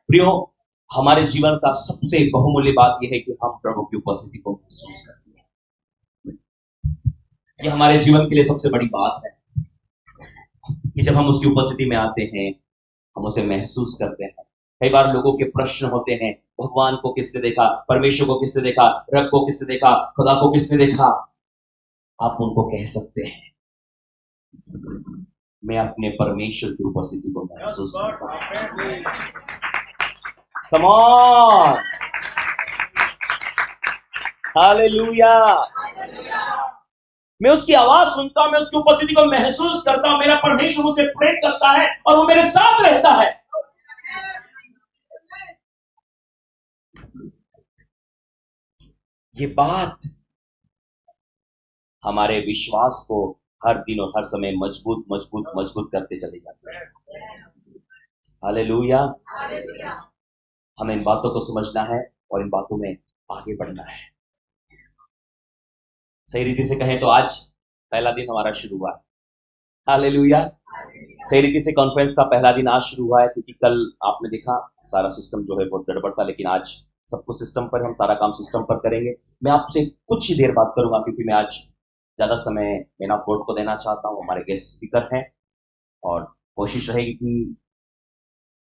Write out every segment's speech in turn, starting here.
प्रियो, हमारे जीवन का सबसे बहुमूल्य बात यह है कि हम प्रभु की उपस्थिति को महसूस करते हैं। ये हमारे जीवन के लिए सबसे बड़ी बात है कि जब हम उसकी उपस्थिति में आते हैं, हम उसे महसूस करते हैं। कई बार लोगों के प्रश्न होते हैं, भगवान को किसने देखा, परमेश्वर को किसने देखा, रब को किसने देखा, खुदा को किसने देखा। आप उनको कह सकते हैं, मैं अपने परमेश्वर की उपस्थिति को महसूस करता हूं। Come on, hallelujah. मैं उसकी आवाज सुनता हूं, मैं उसकी उपस्थिति को महसूस करता हूं, मेरा परमेश्वर उसे प्रेम करता है और वो मेरे साथ रहता है। ये बात हमारे विश्वास को हर दिन और हर समय मजबूत मजबूत मजबूत करते चले जाते हैं। हालेलुया। हमें इन बातों को समझना है और इन बातों में आगे बढ़ना है। सही रीति से कहें तो आज पहला दिन हमारा शुरू हुआ है। हालेलुया। सही रीति से कॉन्फ्रेंस का पहला दिन आज शुरू हुआ है, क्योंकि कल आपने देखा सारा सिस्टम जो है बहुत गड़बड़ था, लेकिन आज सब कुछ सिस्टम पर, हम सारा काम सिस्टम पर करेंगे। मैं आपसे कुछ ही देर बात करूंगा, क्योंकि मैं आज ज्यादा समय मेना बोर्ड को देना चाहता हूँ। हमारे गेस्ट स्पीकर हैं और कोशिश रहेगी कि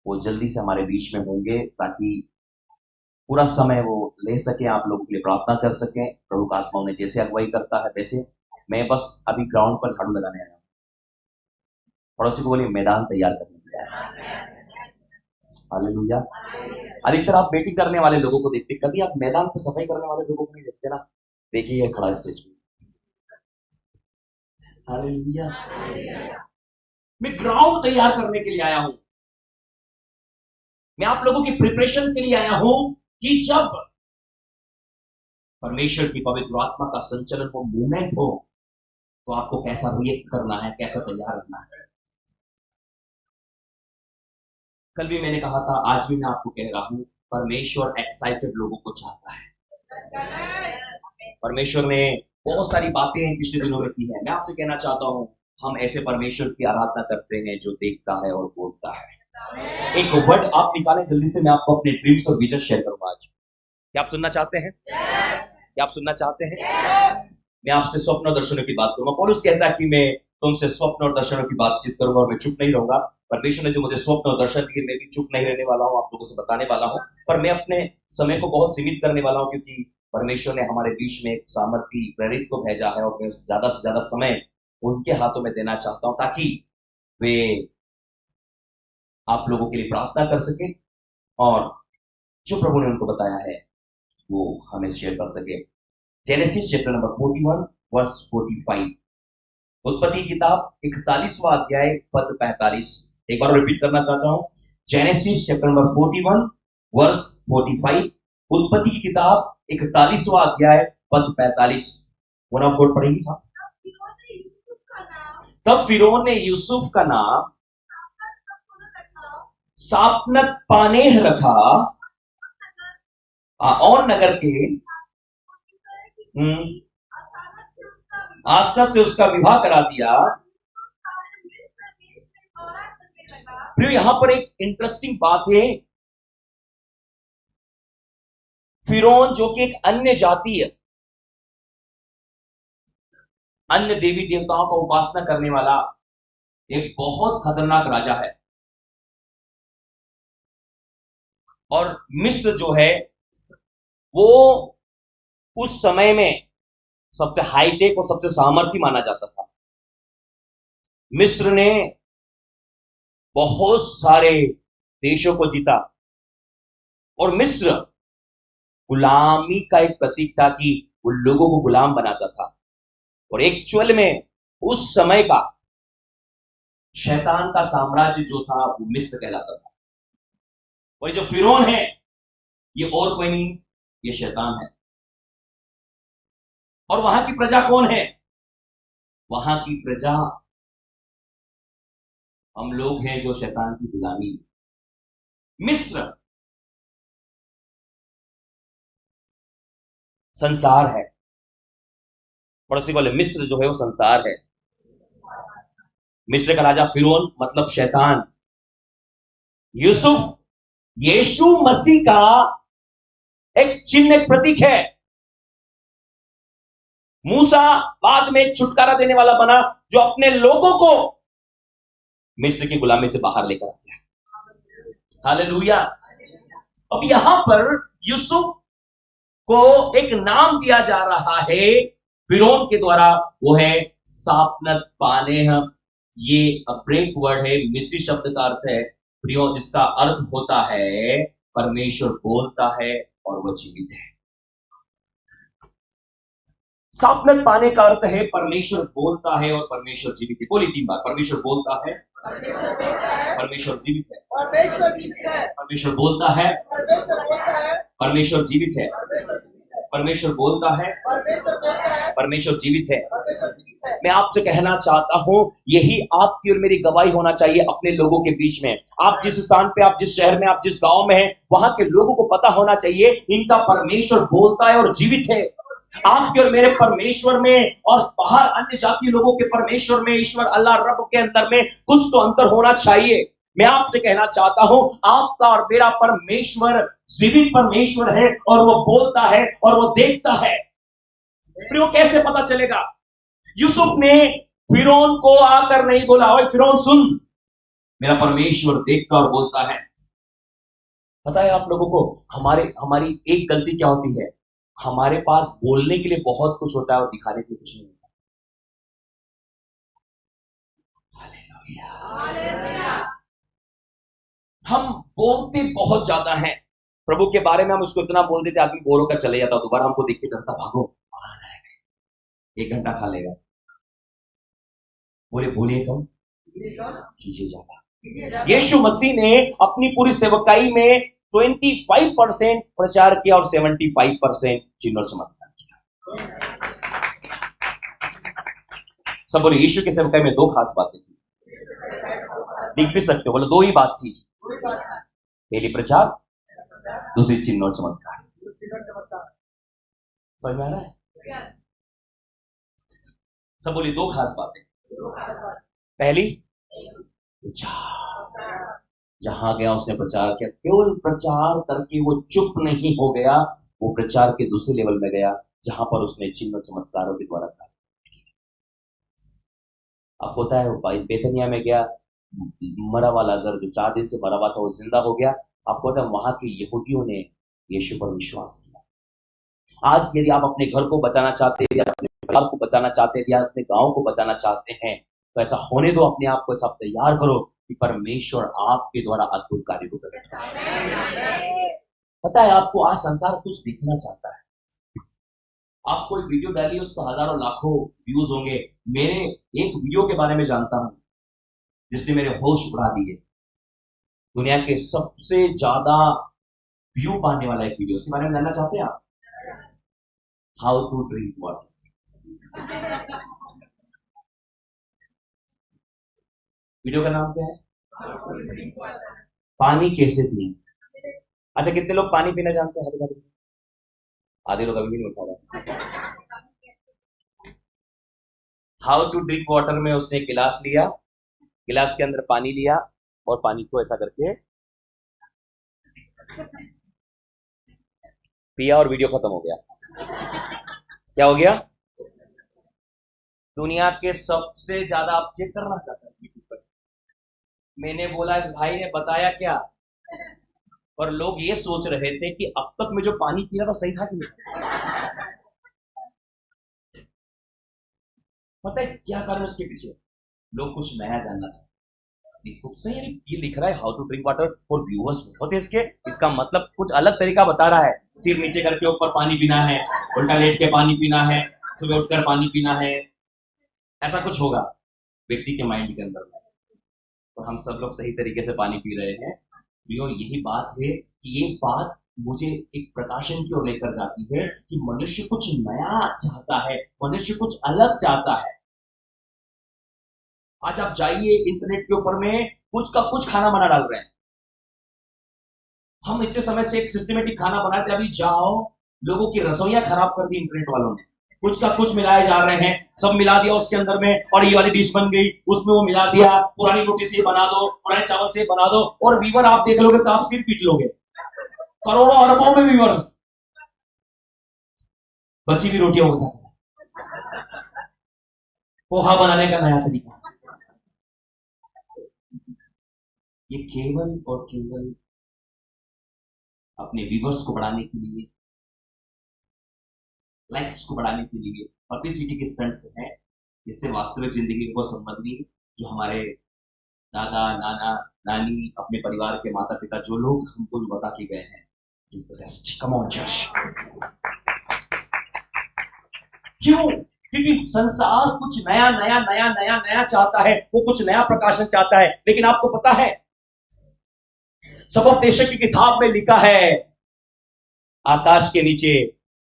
वो जल्दी से हमारे बीच में होंगे, ताकि पूरा समय वो ले सके, आप लोगों के लिए प्रार्थना कर सकें। प्रभु का आत्मा उन्हें जैसे अगुवाई करता है वैसे। मैं बस अभी ग्राउंड पर झाड़ू लगाने आया हूँ। पड़ोसी को बोलिए, मैदान तैयार करने के लिए आया हूं। हालेलुया। अधिकतर आप मीटिंग करने वाले लोगों को देखते, कभी आप मैदान पर सफाई करने वाले लोगों को नहीं देखते ना। देखिए ये खड़ा स्टेज पे। हालेलुया। मैं ग्राउंड तैयार करने के लिए आया हूं। मैं आप लोगों की प्रिपरेशन के लिए आया हूं कि जब परमेश्वर की पवित्र आत्मा का संचलन हो, मूवमेंट हो, तो आपको कैसा रिएक्ट करना है, कैसा तैयार रहना है। कल भी मैंने कहा था, आज भी मैं आपको कह रहा हूं, परमेश्वर एक्साइटेड लोगों को चाहता है। परमेश्वर ने बहुत सारी बातें पिछले दिनों में की है। मैं आपसे कहना चाहता हूं, हम ऐसे परमेश्वर की आराधना करते हैं जो देखता है और बोलता है। एक वर्ड आप निकालें जल्दी से, मैं आपको अपने ड्रीम्स और विजन शेयर करूंगा आज। क्या आप सुनना चाहते हैं? क्या आप सुनना चाहते हैं? मैं आपसे स्वप्न और दर्शनों की बात करूंगा। पौलुस कहता है कि मैं तुमसे स्वप्न और दर्शनों की बातचीत करूंगा और मैं चुप नहीं रहूंगा। परमेश्वर ने जो मुझे स्वप्न और दर्शन दिए, मैं भी चुप नहीं रहने वाला हूं, आप लोगों से बताने वाला हूं। पर मैं अपने समय को बहुत सीमित करने वाला हूं, क्योंकि परमेश्वर ने हमारे बीच में एक सामर्थी प्रेरित को भेजा है और मैं ज्यादा से ज्यादा समय उनके हाथों में देना चाहता हूं, ताकि वे आप लोगों के लिए प्रार्थना कर सके और जो प्रभु ने उनको बताया है वो हमें शेयर कर सके। Genesis chapter number 41 verse 45। उत्पत्ति किताब 41वां अध्याय पद 45। एक बार रिपीट करना चाहता हूं। Genesis chapter number 41 verse 45। उत्पत्ति की किताब 41वां अध्याय पद 45। वन ऑफ गॉड पढ़ेंगे। हाँ। तब फिरौन ने यूसुफ का नाम सापनत पानेह रखा, और नगर के आसना से उसका विवाह करा दिया। फिर यहां पर एक इंटरेस्टिंग बात है। फिरौन जो कि एक अन्य जाति है, अन्य देवी देवताओं का उपासना करने वाला एक बहुत खतरनाक राजा है। और मिस्र जो है वो उस समय में सबसे हाईटेक और सबसे सामर्थ्य माना जाता था। मिस्र ने बहुत सारे देशों को जीता और मिस्र गुलामी का एक प्रतीक था कि वो लोगों को गुलाम बनाता था। और एक्चुअल में उस समय का शैतान का साम्राज्य जो था वो मिस्र कहलाता था। और जो फिरौन है ये और कोई नहीं, ये शैतान है। और वहां की प्रजा कौन है? वहां की प्रजा हम लोग हैं जो शैतान की गुलामी। मिस्र संसार है। पड़ोसी बोले, मिस्र जो है वो संसार है। मिस्र का राजा फिरौन मतलब शैतान। यूसुफ यीशु मसीह का एक चिन्ह, एक प्रतीक है। मूसा बाद में छुटकारा देने वाला बना, जो अपने लोगों को मिस्र की गुलामी से बाहर लेकर आ गया। हालेलुया। अब यहां पर यूसुफ को एक नाम दिया जा रहा है फिरौन के द्वारा, वो है सापनत पानेह। ये ब्रेक वर्ड है, मिस्री शब्द का अर्थ है प्रियो, जिसका अर्थ होता है परमेश्वर बोलता है और वह जीवित है। सापनत पाने का अर्थ है परमेश्वर बोलता है और परमेश्वर जीवित है। बोली 3 बार, परमेश्वर बोलता है, परमेश्वर जीवित है, परमेश्वर बोलता है, परमेश्वर जीवित है, परमेश्वर बोलता है, परमेश्वर जीवित है। मैं आपसे कहना चाहता हूं, यही आपकी और मेरी गवाही होना चाहिए अपने लोगों के बीच में। आप जिस स्थान पे, आप जिस शहर में, आप जिस गांव में हैं, वहां के लोगों को पता होना चाहिए इनका परमेश्वर बोलता है और जीवित है। आपके और मेरे परमेश्वर में और बाहर अन्य जाति लोगों के परमेश्वर में, ईश्वर अल्लाह रब के अंदर में कुछ तो अंतर होना चाहिए। मैं आपसे कहना चाहता हूं, आपका और मेरा परमेश्वर जीवित परमेश्वर है और वो बोलता है और वो देखता है। फिर वो कैसे पता चलेगा? यूसुफ ने फिरौन को आकर नहीं बोला, ओए फिरौन सुन, मेरा परमेश्वर देखता और बोलता है। पता है आप लोगों को, हमारी एक गलती क्या होती है? हमारे पास बोलने के लिए बहुत कुछ होता है और दिखाने के लिए कुछ नहीं होता। हालेलुया। हम बोलते बहुत ज्यादा हैं प्रभु के बारे में, हम उसको इतना बोल देते आदमी बोल होकर चले जाता, दोबारा हमको देख के डरता, भागो 1 घंटा खा लेगा। बोलिए कम, कीजिए ज्यादा। यीशु मसीह ने अपनी पूरी सेवकाई में 25% प्रचार किया और 75% चिन्ह और चमत्कार किया। सब बोले, यीशु के सेवकाई में 2 खास बातें थी, दिख भी सकते हो, बोले 2 ही बात थी। पहली प्रचार, दूसरी चिन्ह और चमत्कार। समझ में आ रहा है? सब बोले 2 खास बातें। पहली प्रचार, जहां गया उसने प्रचार किया। केवल प्रचार करके वो चुप नहीं हो गया, वो प्रचार के दूसरे लेवल में गया जहां पर उसने चिन्ह और चमत्कारों के द्वारा था। अब होता है, बेतनिया में गया, मरा हुआ लाजर जो 4 दिन से मरा हुआ था वो जिंदा हो गया। आपको पता है, वहां के यहूदियों ने यीशु पर विश्वास किया। आज यदि आप अपने घर को बचाना चाहते हैं, या अपने परिवार को बचाना चाहते हैं, या अपने गांव को बचाना चाहते हैं, तो ऐसा होने दो। अपने आप को ऐसा तैयार करो कि परमेश्वर आपके द्वारा अद्भुत कार्य को करेगा। पता है आपको, आज संसार कुछ दिखना चाहता है। आप कोई वीडियो डालिए, उस पर हजारों लाखों व्यूज होंगे। मेरे एक वीडियो के बारे में जानता हूं जिसने मेरे होश उड़ा दिए। दुनिया के सबसे ज्यादा व्यू पाने वाला एक वीडियो, उसके बारे में जानना चाहते हैं आप? How to drink water. Video का नाम क्या है? पानी कैसे पिए। अच्छा, कितने लोग पानी पीना जानते हैं? आधे लोग अभी भी नहीं उठा रहे। हाउ टू ड्रिंक वाटर में उसने गिलास लिया, गिलास के अंदर पानी लिया और पानी को ऐसा करके पिया और वीडियो खत्म हो गया। क्या हो गया? दुनिया के सबसे ज्यादा, आप चेक करना चाहते हैं यूट्यूब पर, मैंने बोला इस भाई ने बताया क्या, और लोग ये सोच रहे थे कि अब तक मैं जो पानी पी रहा था सही था कि नहीं। पता है क्या कारण उसके पीछे? लोग कुछ नया जानना चाहते हैं। देखो सही, ये लिख रहा है हाउ टू ड्रिंक वाटर, और व्यूअर्स बहुत है इसके, इसका मतलब कुछ अलग तरीका बता रहा है। सिर नीचे करके ऊपर पानी पीना है, उल्टा लेट के पानी पीना है, सुबह उठकर पानी पीना है, ऐसा कुछ होगा व्यक्ति के माइंड के अंदर में। और हम सब लोग सही तरीके से पानी पी रहे हैं। यही बात है कि ये बात मुझे एक प्रकाशन की ओर लेकर जाती है कि मनुष्य कुछ नया चाहता है, मनुष्य कुछ अलग चाहता है। आज आप जाइए इंटरनेट के ऊपर में, कुछ का कुछ खाना बना डाल रहे हैं। हम इतने समय से एक सिस्टमेटिक खाना बनाते, अभी जाओ, लोगों की रसोइयां खराब कर दी इंटरनेट वालों ने। कुछ का कुछ मिलाए जा रहे हैं, सब मिला दिया उसके अंदर में, और ये वाली डिश बन गई, उसमें वो मिला दिया, पुरानी रोटी से बना दो, पुराने चावल से बना दो, और वीवर आप देख लोगे तो आप सिर पीट लोगे, करोड़ों अरबों में वीवर, बची हुई रोटियों को पोहा बनाने का नया तरीका। ये केवल और केवल अपने व्यूवर्स को बढ़ाने के लिए, लाइक्स को बढ़ाने के लिए, पब्लिसिटी के स्टंट से है, इससे वास्तविक जिंदगी को संबंध नहीं। जो हमारे दादा नाना नानी, अपने परिवार के माता पिता, जो लोग हमको बता के गए हैं, is the best. Come on church. क्यों? क्योंकि संसार कुछ नया नया नया नया नया चाहता है, वो कुछ नया प्रकाशन चाहता है। लेकिन आपको पता है, सफोपदेशक की किताब में लिखा है, आकाश के नीचे,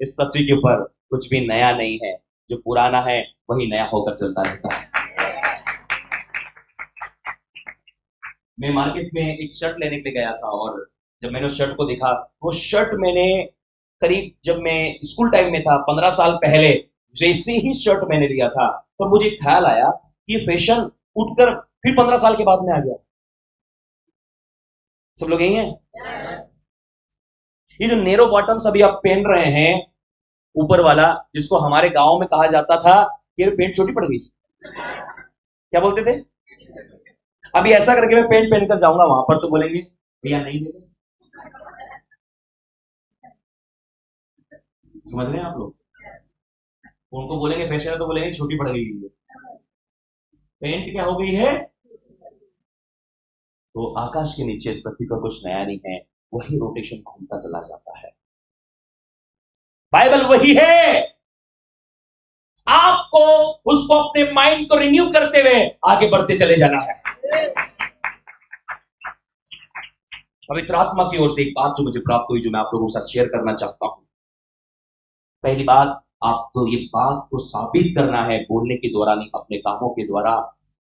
इस पृथ्वी के ऊपर कुछ भी नया नहीं है, जो पुराना है वही नया होकर चलता रहता है। मैं मार्केट में एक शर्ट लेने के लिए गया था, और जब मैंने उस शर्ट को देखा, वो शर्ट मैंने करीब जब मैं स्कूल टाइम में था, 15 साल पहले, जैसे ही शर्ट मैंने लिया था, तो मुझे ख्याल आया कि फैशन उठकर फिर 15 साल के बाद में आ गया। सब लोग यही हैं? ये जो नेरो बॉटम्स अभी आप पहन रहे हैं, ऊपर वाला, जिसको हमारे गांव में कहा जाता था कि पेंट छोटी पड़ गई, क्या बोलते थे? अभी ऐसा करके मैं पेंट पहनकर जाऊंगा वहां पर, तो बोलेंगे भैया नहीं ले। समझ रहे हैं आप लोग? उनको बोलेंगे फैशन है, तो बोलेंगे छोटी पड़ गई है। पेंट क्या हो गई है? तो आकाश के नीचे इस पृथ्वी पर कुछ नया नहीं है, वही रोटेशन घूमता चला जाता है। बाइबल वही है। आपको उसको अपने माइंड को रिन्यू करते हुए आगे बढ़ते चले जाना है। पवित्र आत्मा की ओर से एक बात जो मुझे प्राप्त हुई, जो मैं आप लोगों के साथ शेयर करना चाहता हूं। पहली बात, आपको ये बात को साबित करना है बोलने के द्वारा नहीं, अपने कामों के द्वारा,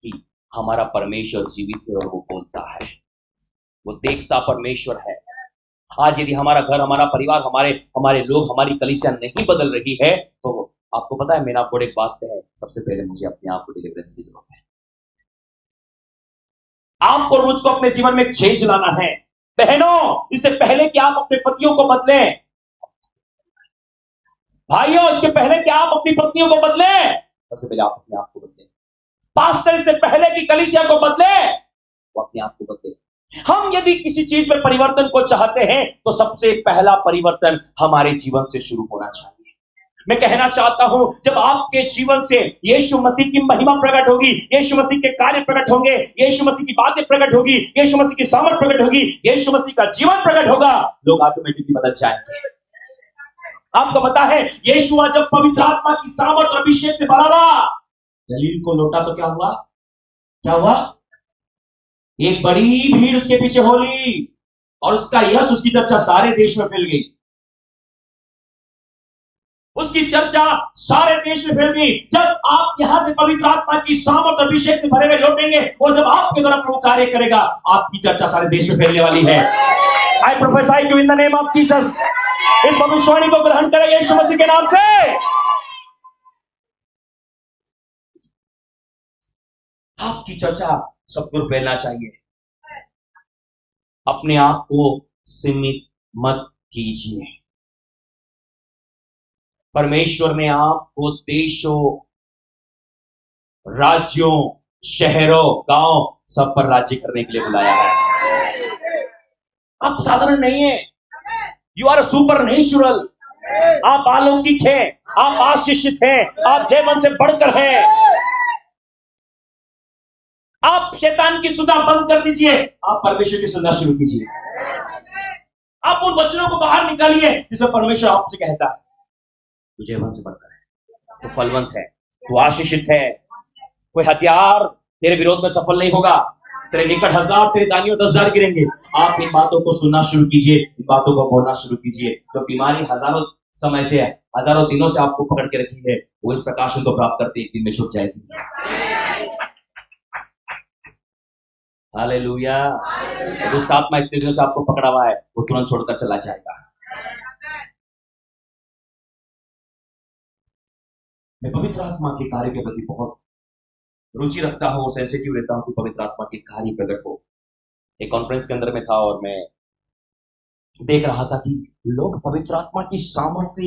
कि हमारा परमेश्वर जीवित है और वो बोलता है, वो देखता परमेश्वर है। आज यदि हमारा घर, हमारा परिवार, हमारे लोग, हमारी कलीसिया नहीं बदल रही है, तो आपको पता है, मैंने आपको एक बात कही, सबसे पहले मुझे अपने आप को डिलीवरेंस की जरूरत है। आपको रोज को अपने जीवन में चेंज लाना है। बहनों, इससे पहले कि आप अपने पतियों को बदलें, भाइयों, इसके पहले कि आप अपनी पत्नियों को बदलें, सबसे पहले आप अपने आप को बदलें। पास्टर, इससे पहले कि कलीसिया को बदले, वो अपने आप को बदले। हम यदि किसी चीज में परिवर्तन को चाहते हैं, तो सबसे पहला परिवर्तन हमारे जीवन से शुरू होना चाहिए। मैं कहना चाहता हूं, जब आपके जीवन से यीशु मसीह की महिमा प्रकट होगी, यीशु मसीह के कार्य प्रकट होंगे, यीशु मसीह की बातें प्रकट होगी, यीशु मसीह की सामर्थ प्रकट होगी, यीशु मसीह का जीवन प्रकट होगा, लोग ऑटोमेटिकली बदल जाएंगे। आपको पता है, यीशु जब पवित्र आत्मा की सामर्थ और अभिषेक से भरा हुआ गलील को लौटा, तो क्या हुआ? क्या हुआ? एक बड़ी भीड़ उसके पीछे हो ली, और उसका यश, उसकी चर्चा सारे देश में फैल गई। उसकी चर्चा सारे देश में फैल गई। जब आप यहां से पवित्र आत्मा की सामर्थ और अभिषेक से भरे हुए लौटेंगे, और जब आपके द्वारा प्रभु कार्य करेगा, आपकी चर्चा सारे देश में फैलने वाली है। I prophesy to in the name of Jesus. इस भविष्यवाणी को ग्रहण करेंगे यीशु मसीह के नाम से। आपकी चर्चा सबको फैलना चाहिए। अपने आप को सीमित मत कीजिए। परमेश्वर ने आपको देशों, राज्यों, शहरों, गांव, सब पर राज्य करने के लिए बुलाया है। आप साधारण नहीं है, यू आर सुपर नेचुरल। आप अलौकिक हैं, आप आशीषित हैं, आप जयवंत से बढ़कर हैं। आप शैतान की सुधा बंद कर दीजिए, आप परमेश्वर की सुधा शुरू कीजिए। आप उन वचनों को बाहर निकालिए जिसमें परमेश्वर आपसे कहता है तू जयवंत से बढ़कर है, तो फलवंत है, तो आशीषित है। कोई हथियार तेरे विरोध में सफल नहीं होगा। तेरे निकट 1000, तेरे दानियों 10,000 गिरेंगे। आप इन बातों को सुनना शुरू कीजिए, इन बातों को बोलना शुरू कीजिए। जो बीमारी हजारों समय से है, हजारों दिनों से आपको पकड़ के रखी है, वो इस प्रकाशन को प्राप्त करते एक दिन में छूट जाएगी। हालेलुया। दुष्ट आत्मा इतने दिनों से आपको पकड़ा हुआ है, वो तुरंत छोड़कर चला जाएगा। मैं पवित्र आत्मा के कार्य के प्रति बहुत रुचि रखता हूँ, सेंसिटिव रहता हूँ कि पवित्र आत्मा के कार्य प्रकट हो। एक कॉन्फ्रेंस के अंदर में था और मैं देख रहा था कि लोग पवित्र आत्मा की सामर्थ्य से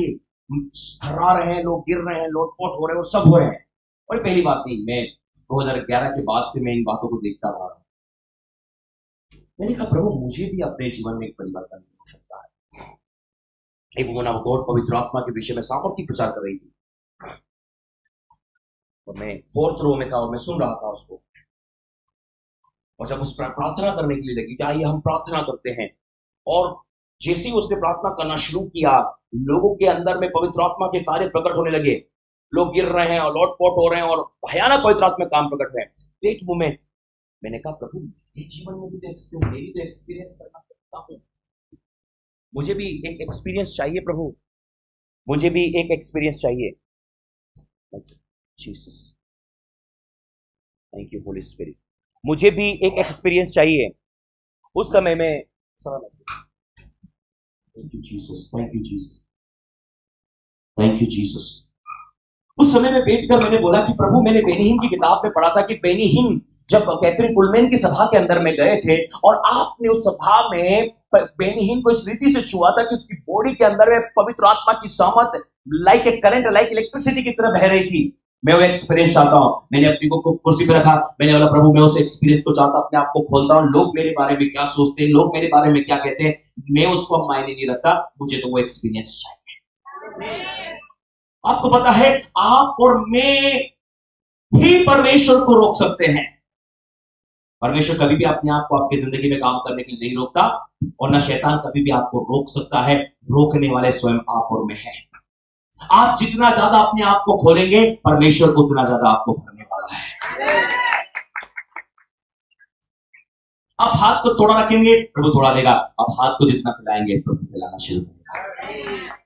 थर्रा रहे हैं, लोग गिर रहे हैं, लोटपोट हो रहे हैं और सब हो रहे हैं। और ये पहली बात नहीं, मैं 2011 के बाद से मैं इन बातों को देखता रहा हूं। मैंने कहा प्रभु मुझे भी अपने जीवन में एक परिवर्तन हो सकता है। एक वुमन ऑफ गॉड पवित्र आत्मा के विषय में सामर्थ्य प्रचार कर रही थी और मैं 4th रो में था और मैं सुन रहा था उसको। और जब उस पर प्रार्थना करने के लिए लगी कि आइए हम प्रार्थना करते हैं, और जैसे ही उसने प्रार्थना करना शुरू किया, लोगों के अंदर में पवित्र आत्मा के कार्य प्रकट होने लगे। लोग गिर रहे हैं और लौटपोट हो रहे हैं और भयानक पवित्र आत्मा काम प्रकट है। एक मोमेंट मैंने कहा प्रभु ये जीवन में भी तो एक्सपीरियंस करना चाहता हूँ, मुझे भी एक एक्सपीरियंस चाहिए प्रभु, मुझे भी एक एक्सपीरियंस चाहिए। Jesus, thank you Holi spirit, मुझे भी एक एक्सपीरियंस चाहिए। उस समय में thank you Jesus, thank you Jesus, thank you Jesus. उस समय में बैठकर मैंने बोला कि प्रभु मैंने बेनी हिन की किताब में पढ़ा था कि बेनी हिन जब कैथरीन कुलमैन की सभा के अंदर में गए थे और आपने उस सभा में बेनी हिन को इस रीति से छुआ था कि उसकी बॉडी के अंदर में पवित्र आत्मा की सामर्थ like a current, like electricity की तरह बह रही थी। मैं वो एक्सपीरियंस चाहता हूं। मैंने अपनी को कुर्सी पे रखा, मैंने बोला प्रभु मैं उस एक्सपीरियंस को चाहता, अपने आप को खोलता हूं। लोग मेरे बारे में क्या सोचते हैं, लोग मेरे बारे में क्या कहते हैं, मैं उसको मायने नहीं रखता, मुझे तो वो एक्सपीरियंस चाहिए। आपको पता है आप और मैं ही परमेश्वर को रोक सकते हैं। परमेश्वर कभी भी अपने आप को आपकी जिंदगी में काम करने के लिए नहीं रोकता, और ना शैतान कभी भी आपको रोक सकता है। रोकने वाले स्वयं आप और मैं हैं। आप जितना ज्यादा अपने आप को खोलेंगे, परमेश्वर उतना ज्यादा आपको भरने वाला है। आप हाथ को थोड़ा रखेंगे, प्रभु थोड़ा देगा। आप हाथ को जितना फैलाएंगे, प्रभु फैलाना शुरू करेगा।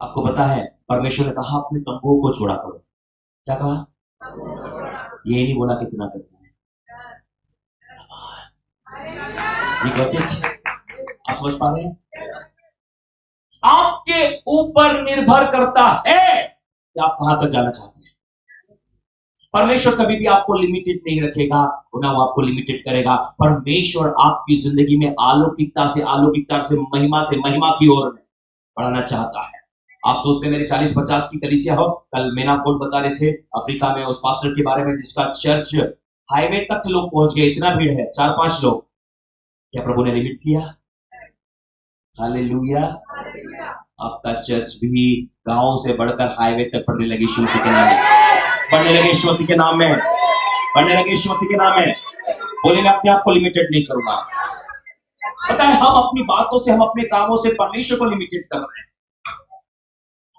आपको पता है परमेश्वर ने कहा अपने तंबुओं को छोड़ा करो। क्या कहा? ये नहीं बोला कितना करना है। ये आप समझ पा रहे हैं? आपके ऊपर निर्भर करता है कि आप कहां तक जाना चाहते हैं। परमेश्वर कभी भी आपको लिमिटेड नहीं रखेगा और ना वो आपको लिमिटेड करेगा। परमेश्वर आपकी जिंदगी में अलौकिकता से महिमा की ओर बढ़ाना चाहता है। आप सोचते हैं मेरे 40-50 की कलीसिया हो। कल मेना कोट बता रहे थे अफ्रीका में उस पास्टर के बारे में जिसका चर्च हाईवे तक लोग पहुंच गए, इतना भीड़ है, 4-5 लोग। क्या प्रभु ने लिमिट किया? हालेलुया। आपका चर्च भी गांव से बढ़कर हाईवे तक बढ़ने लगे यीशु मसीह के नाम में, बढ़ने लगे यीशु मसीह के नाम में, बढ़ने लगे यीशु मसीह के नाम में। बोले मैं अपने आप को लिमिटेड नहीं करूंगा। पता है हम अपनी बातों से, हम अपने कामों से परमेश्वर को लिमिटेड कर रहे हैं।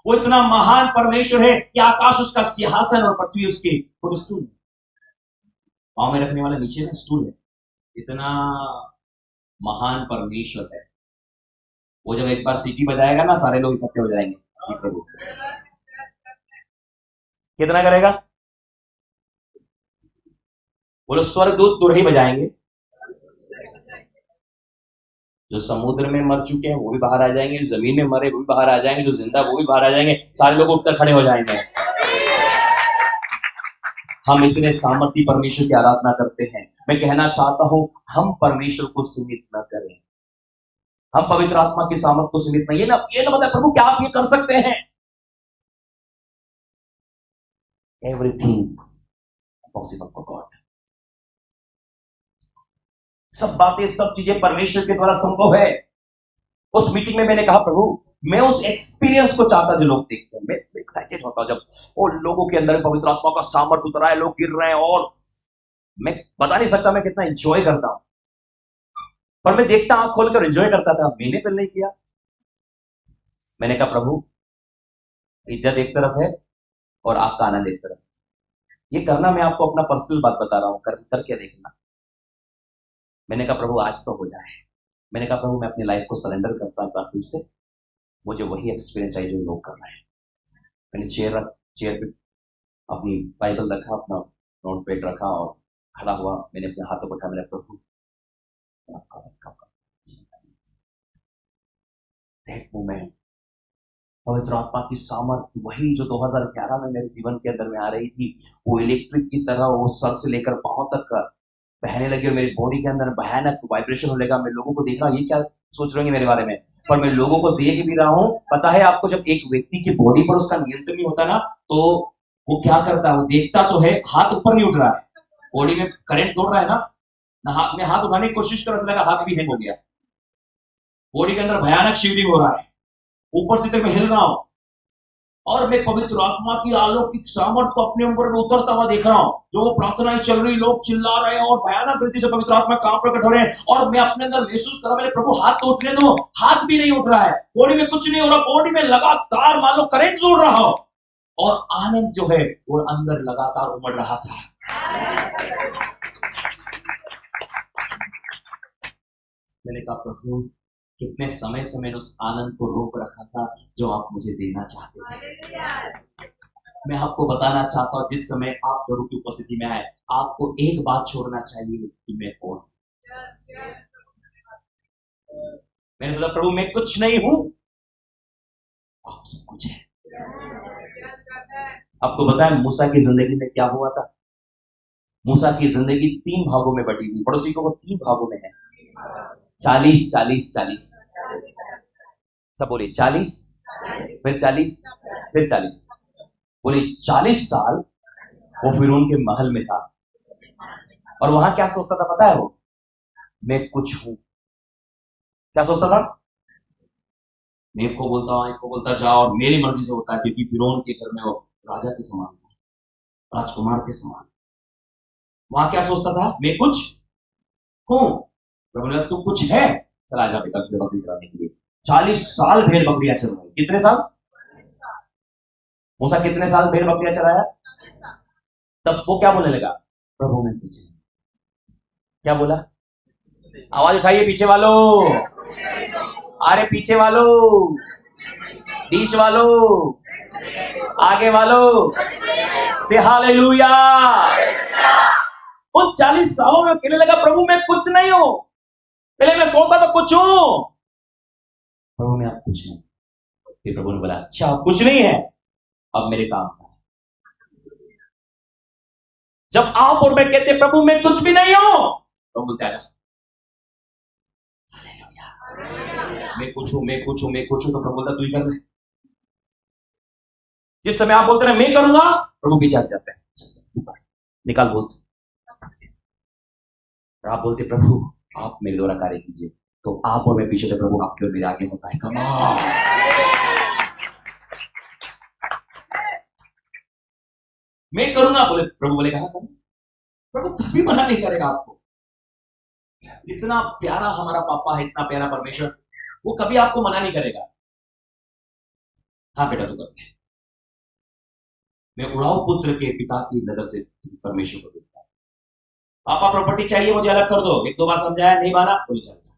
वो इतना महान परमेश्वर है कि आकाश उसका सिंहासन और पृथ्वी उसके फुटस्टूल। पांव में रखने वाला नीचे में स्टूल है। इतना महान परमेश्वर है। वो जब एक बार सीटी बजाएगा ना, सारे लोग इकट्ठे हो जाएंगे। जी प्रभु कितना करेगा? बोलो स्वर्गदूत तुरही बजाएंगे। जो समुद्र में मर चुके हैं वो भी बाहर आ जाएंगे, जो जमीन में मरे वो भी बाहर आ जाएंगे, जो जिंदा वो भी बाहर आ जाएंगे। सारे लोग उठकर खड़े हो जाएंगे। हम इतने सामर्थ्य परमेश्वर की आराधना करते हैं। मैं कहना चाहता हूं हम परमेश्वर को सीमित न करें। हम पवित्र आत्मा की सामर्थ को सीमित नहीं, ये ना मतलब प्रभु क्या आप ये कर सकते हैं? Everything possible for God. सब बातें, सब चीजें परमेश्वर के द्वारा संभव है। उस मीटिंग में मैंने कहा प्रभु मैं उस एक्सपीरियंस को चाहता जो लोग देखते हैं। मैं एक्साइटेड होता जब वो लोगों के अंदर पवित्र आत्मा का सामर्थ उतरा है, लोग गिर रहे हैं, और मैं बता नहीं सकता मैं कितना एंजॉय करता हूं। पर मैं देखता आंख खोलकर एंजॉय करता था, मैंने फिर नहीं किया। मैंने कहा प्रभु इज्जत एक तरफ है और आपका आनंद एक तरफ। ये करना मैं आपको अपना पर्सनल बात बता रहा हूं, करके देखना। मैंने कहा प्रभु आज तो हो जाए। मैंने कहा प्रभु मैं अपनी लाइफ को सरेंडर करता हूं फिर से, मुझे वही एक्सपीरियंस चाहिए जो लोग कर रहे हैं। मैंने चेयर पे अपनी बाइबल रखा, अपना नोट पैड रखा और खड़ा हुआ। मैंने अपने हाथों को उठा, मैंने प्रभु दैट मोमेंट पवित्र आत्मा की सामर्थ वही जो 2011 में मेरे जीवन के अंदर में आ रही थी, वो इलेक्ट्रिक की तरह वो सर से लेकर पांव तक बहने लगी और मेरी बॉडी के अंदर भयानक वाइब्रेशन होने लगा। मैं लोगों को देख रहा हूँ, ये क्या सोच रहे हैं मेरे बारे में, पर मैं लोगों को देख भी रहा हूँ। पता है आपको, जब एक व्यक्ति की बॉडी पर उसका नियंत्रण नहीं होता ना, तो वो क्या करता है, वो देखता तो है, हाथ ऊपर नहीं उठ रहा है, बॉडी में करंट दौड़ रहा है ना हाथ में, हाथ उठाने की कोशिश कर रहा, हाथ भी हैंग हो गया, बॉडी के अंदर भयानक शिवरिंग हो रहा है, ऊपर से तक मैं हिल रहा हूं और मैं पवित्र आत्मा की अलौकिक सामर्थ को अपने ऊपर में उतरता हुआ देख रहा हूं। जो प्रार्थनाएं चल रही, लोग चिल्ला रहे हैं और भयानक रीति से पवित्र आत्मा काम प्रकट हो रहे हैं, और मैं अपने अंदर महसूस कर रहा, मेरे प्रभु हाथ तो उठने दो, हाथ भी नहीं उठ रहा है, बॉडी में कुछ नहीं हो रहा, बॉडी में लगातार मान लो करंट दौड़ रहा हो, और आनंद जो है वो अंदर लगातार उमड़ रहा था। मैंने कहा, प्रभु कितने समय से मैंने उस आनंद को रोक रखा था जो आप मुझे देना चाहते थे। मैं आपको बताना चाहता हूं, जिस समय आप प्रभु की उपस्थिति में आए, आपको एक बात छोड़ना चाहिए कि मैं कौन। मैंने सोचा, प्रभु मैं कुछ नहीं हूं, आप सब कुछ है। आपको पता है मूसा की जिंदगी में क्या हुआ था? मूसा की जिंदगी 3 भागों में बटी हुई। पड़ोसी को, वो 3 भागों में है। 40 40 40, सब बोले 40, फिर 40, फिर 40, बोले 40 साल वो फिरौन के महल में था, और वहां क्या सोचता था पता है? वो मैं कुछ हूं। क्या सोचता था? मैं एक को बोलता जा, और मेरी मर्जी से होता है, क्योंकि फिरौन के घर में वो राजा के समान था, राजकुमार के समान। वहां क्या सोचता था? मैं कुछ हूं। प्रभु ने, तू कुछ है, चला जा बेटा भेड़ बकरी चराने के लिए। 40 साल भेड़ बकरियां चराई। कितने साल? मूसा कितने साल भेड़ बकरियां चराया? तब वो क्या बोलने लगा? प्रभु मैं कुछ नहीं। क्या बोला? आवाज उठाइए पीछे वालों, अरे पीछे वालों, बीच वालों, आगे वालों, से हालेलुया। उन 40 सालों में कहने लगा, प्रभु मैं कुछ नहीं हूं। पहले मैं सोचता था कुछ हूं, प्रभु मैं आप कुछ नहीं। फिर प्रभु ने बोला, अच्छा आप कुछ नहीं है, अब मेरे काम का। जब आप और मैं कहते प्रभु मैं कुछ भी नहीं हूं, प्रभु बोलते आजा, मैं कुछ हूं, मैं कुछ हूं, मैं कुछ हूं, तो प्रभु बोलता तू ही कर ले। जिस समय आप बोलते रहे मैं करूंगा, प्रभु पीछे हट जाते हैं, निकाल बोल। और आप बोलते प्रभु आप मेरे द्वारा कार्य कीजिए, तो आप और मैं पीछे थे, प्रभु आपके और मेरे आगे होता है। कम मैं करूंगा, बोले प्रभु बोलेगा हाँ करूंगा। प्रभु कभी मना नहीं करेगा आपको। इतना प्यारा हमारा पापा है, इतना प्यारा परमेश्वर, वो कभी आपको मना नहीं करेगा। हाँ बेटा तू कर। मैं उड़ाऊ पुत्र के पिता की नजर से परमेश्वर को देखता हूं। पापा प्रॉपर्टी चाहिए मुझे, अलग कर दो। 1-2 बार समझाया, नहीं माना, बोले चलता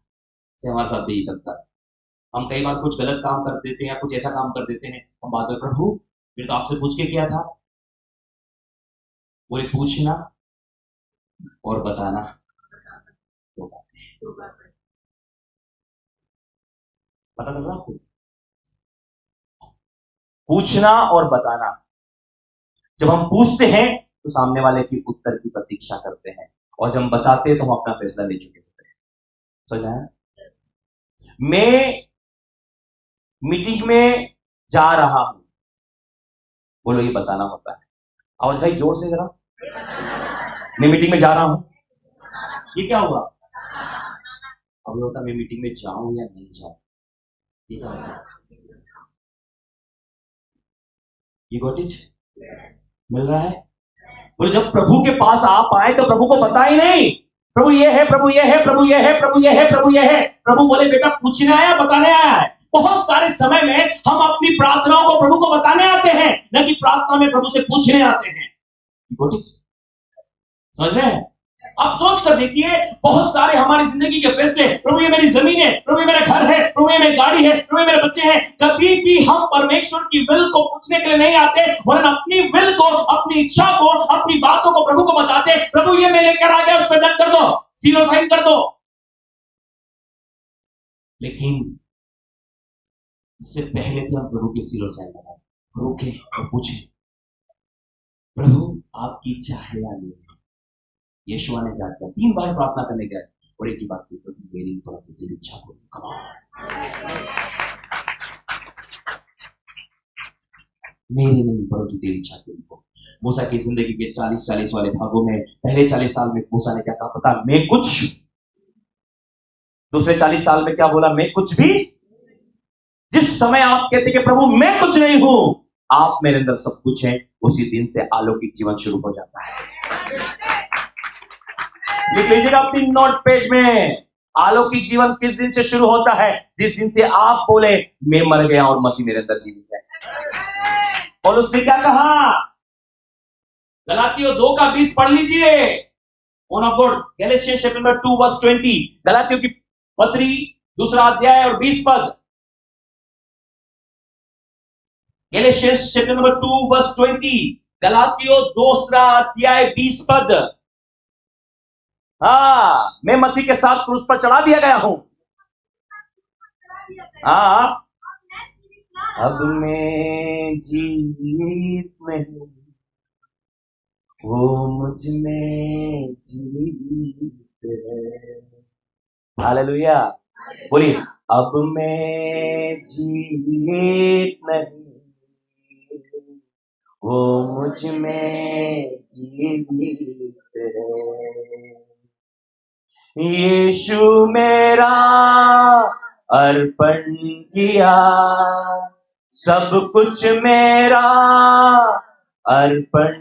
से हमारे साथ भी करता है। हम कई बार कुछ गलत काम कर देते हैं या कुछ ऐसा काम कर देते हैं, हम बाद में प्रभु फिर तो आपसे पूछ के किया था। बोले पूछना और बताना तो पता चल रहा आपको? पूछना और बताना। जब हम पूछते हैं तो सामने वाले की उत्तर की प्रतीक्षा करते हैं, और जब हम बताते हैं तो हम अपना फैसला ले चुके होते हैं। समझ आया? मैं मीटिंग में जा रहा हूं, बोलो ये बताना होता है। आवाज भाई जोर से जरा। मैं मीटिंग में जा रहा हूं, ये क्या हुआ? अब होता मैं मीटिंग में जाऊं या नहीं जाऊं, ये क्या होता? You got it? मिल रहा है? बोले जब प्रभु के पास आप आए तो प्रभु को पता ही नहीं, प्रभु ये है, प्रभु ये है, प्रभु ये है, प्रभु ये है, प्रभु ये है। प्रभु बोले बेटा पूछने आया, बताने आया है। बहुत सारे समय में हम अपनी प्रार्थनाओं को प्रभु को बताने आते हैं, न कि प्रार्थना में प्रभु से पूछने आते हैं। समझ रहे हैं? आप सोच कर देखिए, बहुत सारे हमारी जिंदगी के फैसले, प्रभु ये मेरी जमीन है, प्रभु ये मेरा घर है, प्रभु ये मेरी गाड़ी है, प्रभु ये मेरे बच्चे हैं, कभी भी हम परमेश्वर की विल को पूछने के लिए नहीं आते, वरन अपनी विल को, अपनी इच्छा को, अपनी बातों को प्रभु को बताते। प्रभु ये मैं लेकर आ गया, उस पर डक कर दो, सीरो साइन कर दो। लेकिन इससे पहले कि हम प्रभु के सिरों से लगाए, रोके और पूछे, प्रभु आपकी इच्छा है या नहीं? यीशु ने क्या किया? 3 बार प्रार्थना करने गए और एक ही बात की, प्रभु मेरी परंतु तेरी इच्छा को। मेरी नहीं परंतु तेरी इच्छा को। मूसा की जिंदगी के 40 वाले भागों में पहले 40 साल में मूसा ने क्या कहा पता? मैं कुछ। दूसरे 40 साल में क्या बोला? मैं कुछ भी। जिस समय आप कहते कि प्रभु मैं कुछ नहीं हूं, आप मेरे अंदर सब कुछ है, उसी दिन से अलौकिक जीवन शुरू हो जाता है। लिख लीजिएगा अपनी नोट पेज में, अलौकिक जीवन किस दिन से शुरू होता है? जिस दिन से आप बोले मैं मर गया और मसीह मेरे अंदर जीवित है। और उसने क्या कहा? गलातियों 2:20 पढ़ लीजिए। On of God, Galatians chapter number 2 verse 20, गलातियों की पत्री 2 अध्याय और 20 पद। गैलेशियंस चैप्टर नंबर 2 वर्स 20, गलातियों 2 अध्याय 20 पद। हाँ, मैं मसीह के साथ क्रूस पर चढ़ा दिया गया हूं। हाँ, अब मैं जीवित नहीं, वो मुझ में जीवित है। हालेलुया, बोलिए, अब मैं जीवित नहीं, वो मुझ में जीवित है। यीशु मेरा अर्पण किया, सब कुछ मेरा अर्पण।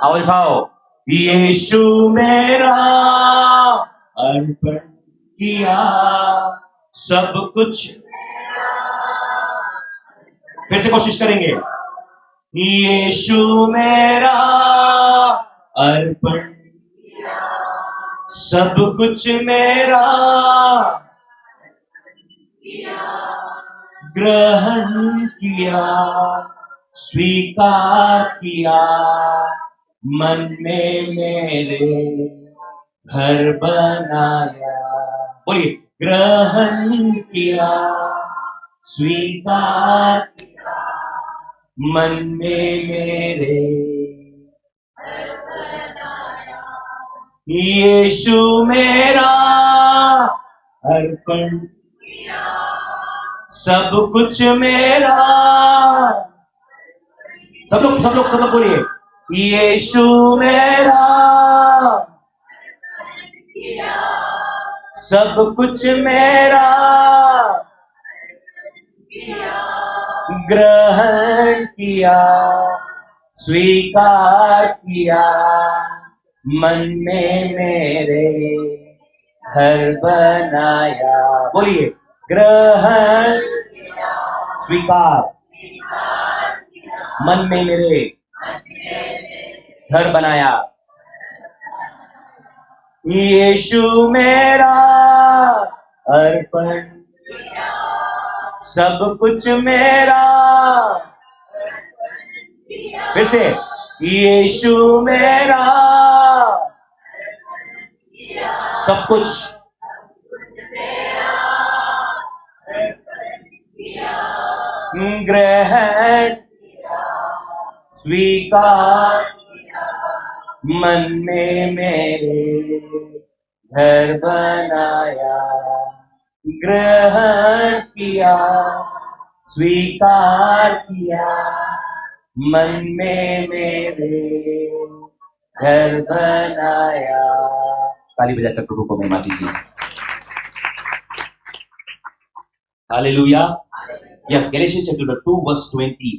आओ दिखाओ, यीशु मेरा अर्पण किया, सब कुछ। फिर से कोशिश करेंगे। यीशु मेरा अर्पण, सब कुछ मेरा ग्रहण किया, स्वीकार किया, मन में मेरे घर बनाया। बोलिए, ग्रहण किया, स्वीकार किया, मन में मेरे। यीशु मेरा अर्पण, सब कुछ मेरा। सब लोग बोलिए, यीशु मेरा सब कुछ मेरा ग्रहण किया, स्वीकार किया, मन में मेरे घर बनाया। बोलिए, ग्रहण, स्वीकार, मन में मेरे घर बनाया। यीशु मेरा अर्पण, सब कुछ मेरा। फिर से, यीशु मेरा सब कुछ ग्रहण, स्वीकार, मन में मेरे घर बनाया। ग्रहण किया, स्वीकार किया, मन में मेरे घर बनाया। ताली बजाकर प्रभु को महिमा दीजिए। Hallelujah. Yes, Galatians chapter 2 verse 20।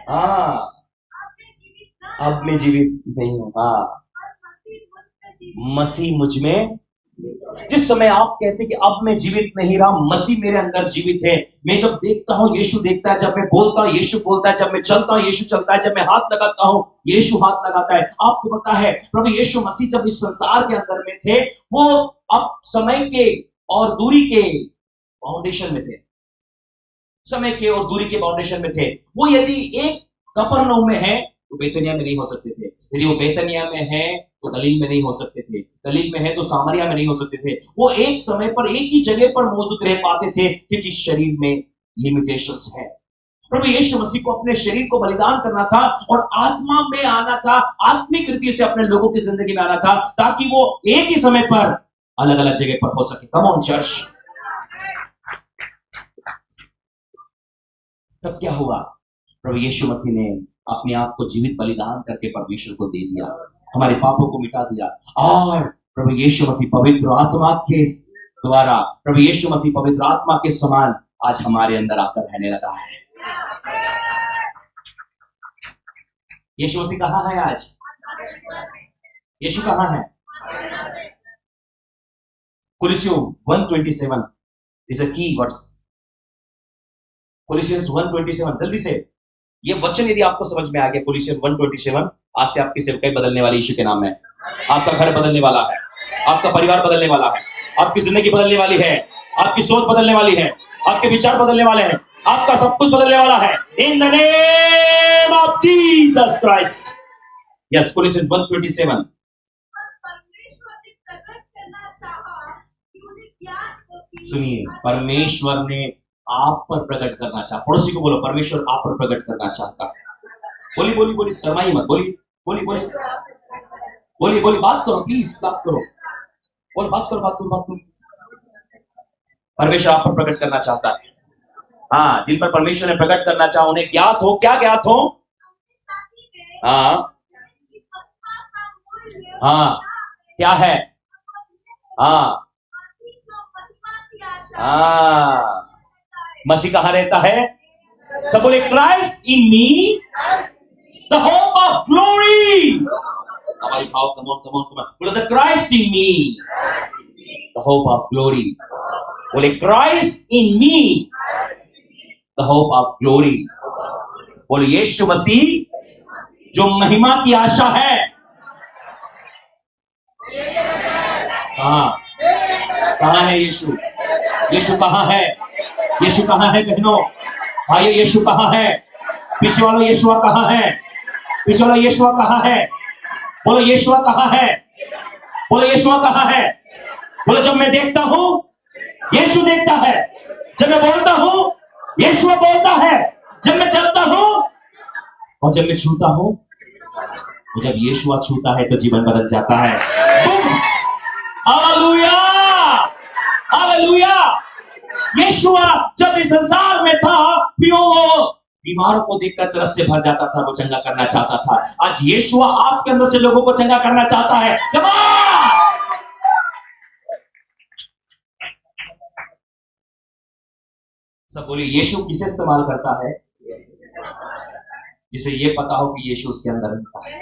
हाँ, अब मैं जीवित नहीं हूं। हाँ, मसीह मुझ में। जिस समय आप कहते हैं कि अब मैं जीवित नहीं रहा, मसीह मेरे अंदर जीवित है। मैं जब देखता हूं, यीशु देखता है। जब मैं बोलता हूं, यीशु बोलता है। जब मैं चलता हूं, यीशु चलता है। जब मैं हाथ लगाता हूं, यीशु हाथ लगाता है। आपको पता है, प्रभु यीशु मसीह जब इस संसार के अंदर में थे, वो अब समय के और दूरी के फाउंडेशन में थे। समय के और दूरी के फाउंडेशन में थे। वो यदि एक कफरनहूम में है तो बेतनिया में नहीं हो सकते थे। यदि वो बेतनिया में है तो गलील में नहीं हो सकते थे, गलील में है तो सामरिया में नहीं हो सकते थे। वो एक समय पर एक ही जगह पर मौजूद रह पाते थे क्योंकि शरीर में लिमिटेशंस है। प्रभु यीशु मसीह को अपने शरीर को बलिदान करना था और आत्मा में आना था, आत्मिक रीति से अपने लोगों की जिंदगी में आना था, ताकि वो एक ही समय पर अलग अलग जगह पर हो सके। Come on church. तब क्या हुआ? प्रभु यीशु मसीह ने अपने आप को जीवित बलिदान करके परमेश्वर को दे दिया, हमारे पापों को मिटा दिया। और प्रभु यीशु मसीह पवित्र आत्मा के द्वारा, प्रभु यीशु मसीह पवित्र आत्मा के समान आज हमारे अंदर आकर रहने लगा है। यीशु मसीह कहां है आज? यीशु कहां है? कोलोसियों 1:27 इज अ की वर्स। कोलोसियंस 1:27, जल्दी से ये वचन यदि आपको समझ में आ गया, कोलोसियंस 1:27, आज से आपकी सेवकाई बदलने वाली यीशु के नाम में। आपका घर बदलने वाला है, आपका परिवार बदलने वाला है, आपकी जिंदगी बदलने वाली है, आपकी सोच बदलने वाली है, आपके विचार बदलने वाले हैं, आपका सब कुछ बदलने वाला है। In the name of Jesus Christ. Yes, Colossians 1:27। सुनिए, परमेश्वर ने आप पर प्रकट करना चाहा। पड़ोसी को बोलो, परमेश्वर आप पर प्रकट करना चाहता है। बोली बोली बोली, शर्माइए मत, बोली बोली बोली बोली बोली, बात करो प्लीज, बात करो, बोल, बात करो, बात करो, बात करो। परमेश्वर आप पर प्रकट करना चाहता है। हाँ, जिन पर परमेश्वर ने प्रकट करना चाहा उन्हें ज्ञात हो। क्या ज्ञात हो? हाँ हाँ, क्या है? हाँ हाँ, मसीह कहां रहता है? सब बोले, Christ in me the hope of glory. हमारी खाओ, कमोन कमोन कमोन, बोलो, the Christ in me the hope of glory. बोले, Christ in me the hope of glory. बोले, यीशु मसीह जो महिमा की आशा है। कहां है यीशु? यीशु कहां है? यीशु कहां है बहनों? भाई, यीशु कहां है? पीछे वालों, यीशुआ कहां है? पीछे वालों, यीशुआ कहां है? बोलो, यीशुआ कहां है? बोलो, यीशुआ कहां है? बोलो, जब मैं देखता हूं यीशु देखता है, जब मैं बोलता हूं यीशुआ बोलता है, जब मैं चलता हूं और जब मैं छूता हूं, जब यीशुआ छूता है तो जीवन बदल जाता है। Hallelujah, hallelujah. यीशुआ जब इस संसार में था, वो बीमारों को देखकर तरस से भर जाता था, वो चंगा करना चाहता था। आज यीशुआ आपके अंदर से लोगों को चंगा करना चाहता है। सब बोलिए, यीशु किसे इस्तेमाल करता है? जिसे ये पता हो कि यीशु उसके अंदर रहता है।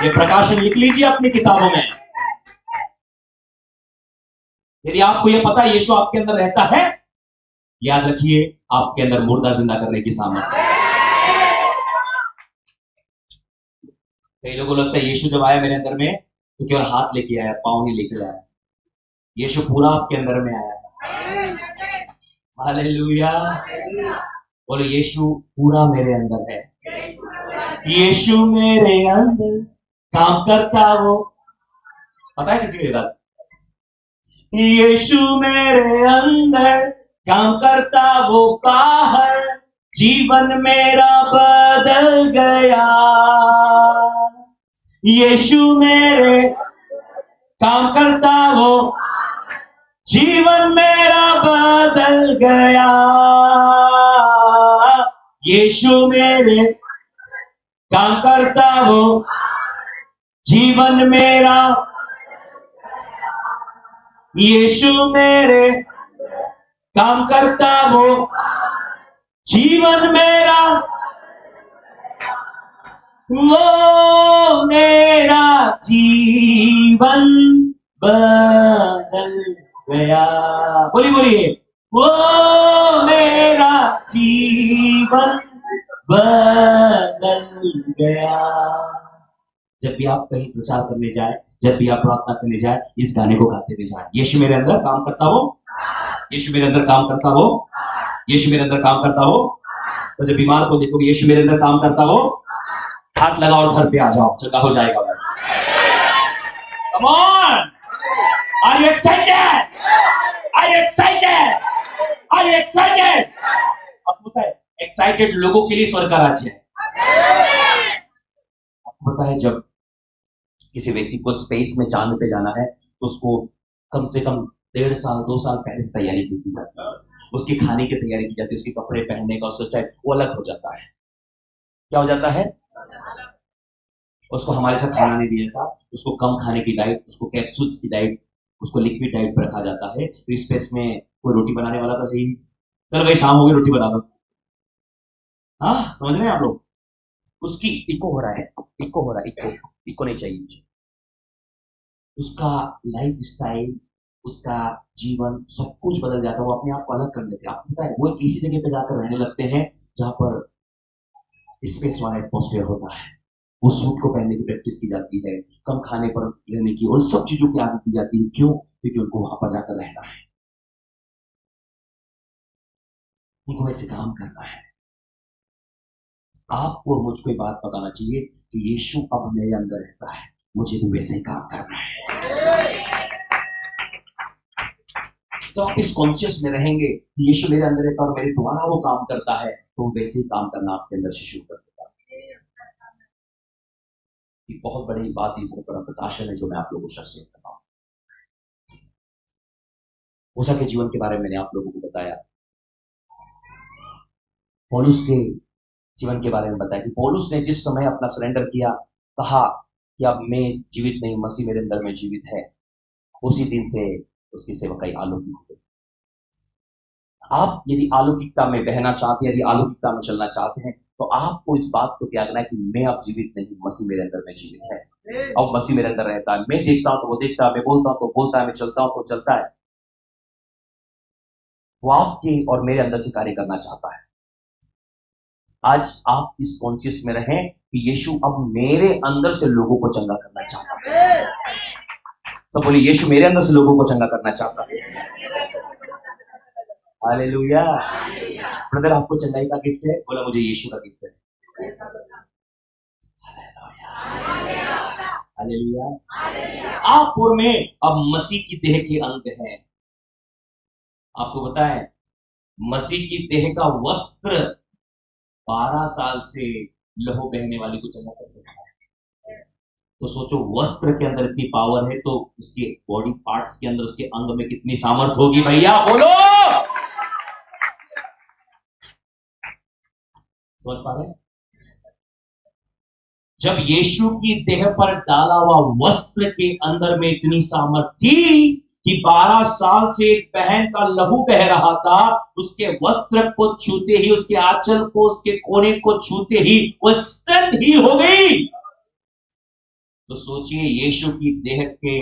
ये प्रकाशन लिख लीजिए अपनी किताबों में। यदि आपको यह पता है यीशु आपके अंदर रहता है, याद रखिए, आपके अंदर मुर्दा जिंदा करने की सामर्थ्य है। कई लोगों को लगता है यीशु जब आया मेरे अंदर में तो केवल हाथ लेके आया, पांव नहीं लेके आया। यीशु पूरा आपके अंदर में आया है। हालेलुया। बोलो, यीशु पूरा मेरे अंदर है। यीशु मेरे अंदर काम करता वो। पता है किसी को? यीशु मेरे अंदर काम करता वो बाहर, जीवन मेरा बदल गया। यीशु मेरे काम करता वो, जीवन मेरा बदल गया। यीशु मेरे काम करता वो, जीवन मेरा। यीशु मेरे काम करता वो, जीवन मेरा। वो मेरा जीवन बदल गया। बोलिए बोलिए, वो मेरा जीवन बदल गया। जब भी आप कहीं प्रचार करने जाए, जब भी आप प्रार्थना करने जाए, इस गाने को गाते हुए जाए। यीशु मेरे अंदर काम करता हो, यीशु मेरे अंदर काम करता हो, यीशु मेरे अंदर काम करता हो। तो जब बीमार को देखोगे, यीशु मेरे अंदर काम करता हो, हाथ लगाओ और घर पे आ जाओ, चंगा हो जाएगा। Come on, are you excited? Are you excited? Are you excited? आपको पता है एक्साइटेड लोगों के लिए स्वर्ग का राज्य है। आपको पता है जब किसी व्यक्ति को स्पेस में चांद पे जाना है तो उसको कम से कम 1.5 साल 2 साल पहले से तैयारी की जाती है। उसकी खाने की तैयारी की जाती है, उसके कपड़े पहनने का उसका स्टाइल वो अलग हो जाता है। क्या हो जाता है? उसको हमारे साथ खाना नहीं दिया था, उसको कम खाने की डाइट, उसको कैप्सूल्स की डाइट, उसको लिक्विड डाइट पर रखा जाता है। तो इस स्पेस में कोई रोटी बनाने वाला तो सही, चलो भाई शाम हो गई रोटी बना दो। हाँ समझ रहे हैं आप लोग? उसकी इको हो रहा है, इको हो रहा है, इको इको नहीं चाहिए मुझे। उसका लाइफ स्टाइल, उसका जीवन सब कुछ बदल जाता है। वो अपने आप को अलग कर लेते हैं। आपको पता है वो एक ऐसी जगह पे जाकर रहने लगते हैं जहां पर स्पेस वाला एटमोस्फेयर होता है। वो सूट को पहनने की प्रैक्टिस की जाती है, कम खाने पर रहने की और सब चीजों की आदत की जाती है। क्यों? क्योंकि उनको वहां पर जाकर रहना है, उनको वैसे काम करना है। आपको मुझको एक बात बताना चाहिए कि यीशु अब मेरे अंदर रहता है, मुझे भी वैसे ही काम करना है। तो आप इस कॉन्शियस में रहेंगे कि यीशु मेरे अंदर रहता है और मेरे द्वारा वो काम करता है, तो वैसे ही काम करना आपके अंदर से शुरू कर देता है। ये बहुत बड़ी बात, ये बहुत बड़ा प्रकाशन है जो मैं आप लोगों को शेयर कर रहा हूँ। मूसा के जीवन के बारे में मैंने आप लोगों को बताया, पौलुस के जीवन के बारे में बताया कि पौलुस ने जिस समय अपना सरेंडर किया, कहा कि अब मैं जीवित नहीं, मसीह मेरे अंदर में जीवित है, उसी दिन से उसकी सेवकाई अलौकिक हो गई। आप यदि अलौकिकता में बहना चाहते हैं, यदि अलौकिकता में चलना चाहते हैं, तो आपको इस बात को त्यागना है कि मैं अब जीवित नहीं, मसीह मेरे अंदर में जीवित है। अब मसीह मेरे अंदर रहता है, मैं देखता हूं तो वो देखता है, मैं बोलता हूं तो बोलता है, मैं चलता हूं तो चलता है। वो आपके और मेरे अंदर से कार्य करना चाहता है। आज आप इस कॉन्शियस में रहें कि यीशु अब मेरे अंदर से लोगों को चंगा करना चाहता है। सब बोलिए, यीशु मेरे अंदर से लोगों को चंगा करना चाहता है। हालेलुया। ब्रदर आपको चंगाई का गिफ्ट है? बोला मुझे यीशु का गिफ्ट है। हालेलुया। आप और मैं अब मसीह की देह के अंग हैं। आपको पता है मसीह की देह का वस्त्र 12 साल से लहू बहने वाली को चंगा कर सकता है। तो सोचो वस्त्र के अंदर इतनी पावर है तो उसके बॉडी पार्ट्स के अंदर, उसके अंग में कितनी सामर्थ होगी भैया, बोलो। समझ पा रहे? जब यीशु की देह पर डाला हुआ वस्त्र के अंदर में इतनी सामर्थ थी कि 12 साल से एक बहन का लहू बह रहा था, उसके वस्त्र को छूते ही, उसके आंचल को, उसके कोने को छूते ही वो स्टन हील हो गई। तो सोचिए यीशु की देह के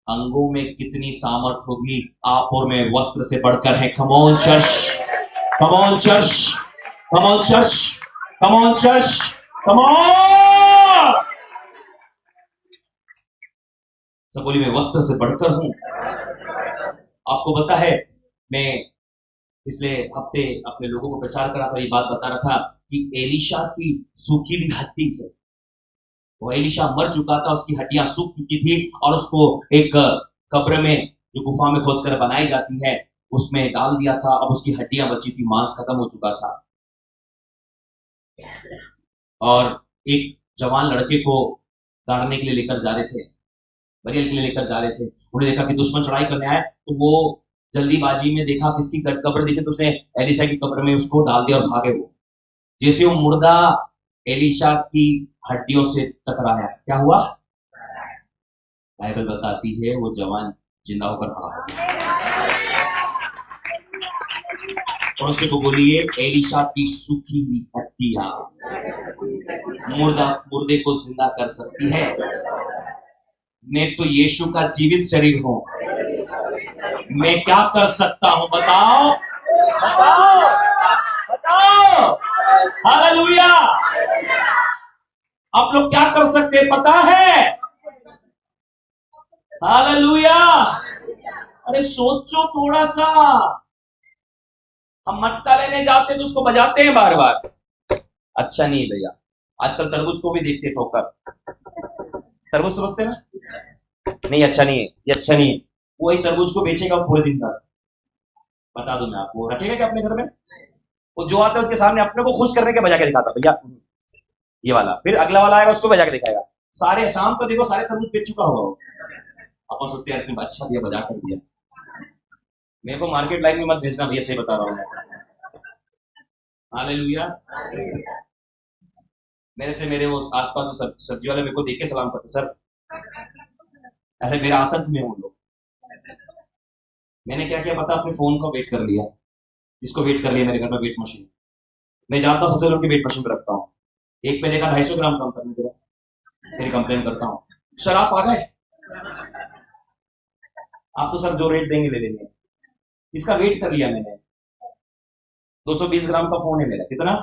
अंगों में कितनी सामर्थ होगी। आप और मैं वस्त्र से बढ़कर हैं। Come on church, come on church, come on church, come on church, come on. सब बोली मैं वस्त्र से बढ़कर हूं। आपको पता है मैं पिछले हफ्ते अपने लोगों को प्रचार करा था, ये बात बता रहा था कि एलीशा की सूखी हुई हड्डी से, वो एलीशा मर चुका था, उसकी हड्डियां सूख चुकी थी और उसको एक कब्र में जो गुफा में खोदकर बनाई जाती है उसमें डाल दिया था। अब उसकी हड्डियां बची थी, मांस खत्म हो चुका था। और एक जवान लड़के को गाड़ने के लिए लेकर जा रहे थे, बरियल के लिए लेकर जा रहे थे। उन्हें देखा कि दुश्मन चढ़ाई करने आए, तो वो जल्दीबाजी में देखा किसकी कब्र दिखी तो उसने एलीशा की कब्र में उसको डाल दिया और भागे। वो जैसे वो मुर्दा एलीशा की हड्डियों से टकराया, क्या हुआ? बाइबल बताती है वो जवान जिंदा होकर खड़ा हो। और को बोलिए एलीशा की सूखी हुई हड्डियां मुर्दे को जिंदा कर सकती है। मैं तो यीशु का जीवित शरीर हूं, मैं क्या कर सकता हूं? बताओ, बताओ, बताओ। हालेलुया। आप लोग क्या कर सकते हैं पता है? हालेलुया। अरे सोचो थोड़ा सा, हम मटका लेने जाते तो उसको बजाते हैं बार बार, अच्छा नहीं भैया। आजकल तरबूज को भी देखते ठोकर, तरबूज समझते ना, नहीं अच्छा नहीं है, ये अच्छा नहीं है। वो एक तरबूज को बेचेगा वो पूरे दिन का, बता दूं मैं आपको, वो रखेगा क्या अपने घर में? वो जो आता है उसके सामने अपने को खुश करने के बजा के दिखाता भैया ये वाला, फिर अगला वाला आएगा उसको बजा के दिखाएगा। सारे शाम तो देखो सारे तरबूज बेच चुका होगा वो। अपन सोचते हैं इसने अच्छा दिया, बजा कर दिया। मेरे को मार्केट लाइन में मत भेजना भैया, सही बता रहा हूँ मैं। हालेलुया। मेरे से मेरे वो आसपास जो सब्जी वाले मेरे को देख के सलाम करते, सर ऐसे मेरे आतंक में हूँ लोग। मैंने क्या किया पता, अपने फोन को वेट कर लिया, इसको वेट कर लिया मेरे घर में वेट मशीन। मैं जानता हूँ सबसे लोग की वेट मशीन पे रखता हूँ। एक पे देखा 250 ग्राम कम करने दे रहा, फिर कंप्लेन करता हूँ, सर आप आ गए, आप तो सर जो रेट देंगे ले लेंगे। इसका वेट कर लिया मैंने। 220 ग्राम का फोन है मेरा, कितना?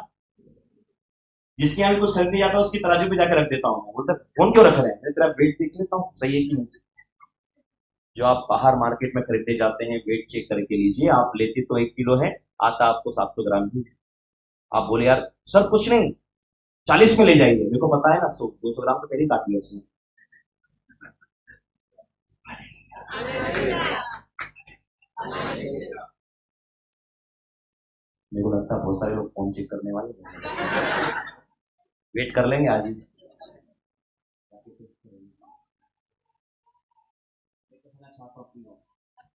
जिसके यहाँ भी कुछ खरीदने जाता हूँ उसकी तराजू पे जाकर रख देता हूँ मैं, बोलता फोन क्यों रख रहे हैं, मैं तेरा वेट देख लेता हूँ सही है कि नहीं। जो आप बाहर मार्केट में खरीदने जाते हैं वेट चेक करके लीजिए, आप लेते तो 1 किलो है, आता आपको 700 ग्राम ही है। आप बोले यार सर कुछ नहीं 40 में ले जाइए, मेरे को पता है ना 200 ग्राम तो पहले ही काट लिया उसने। मेरे को लगता है बहुत सारे लोग फोन चेक करने वाले हैं। वेट कर लेंगे आज ही।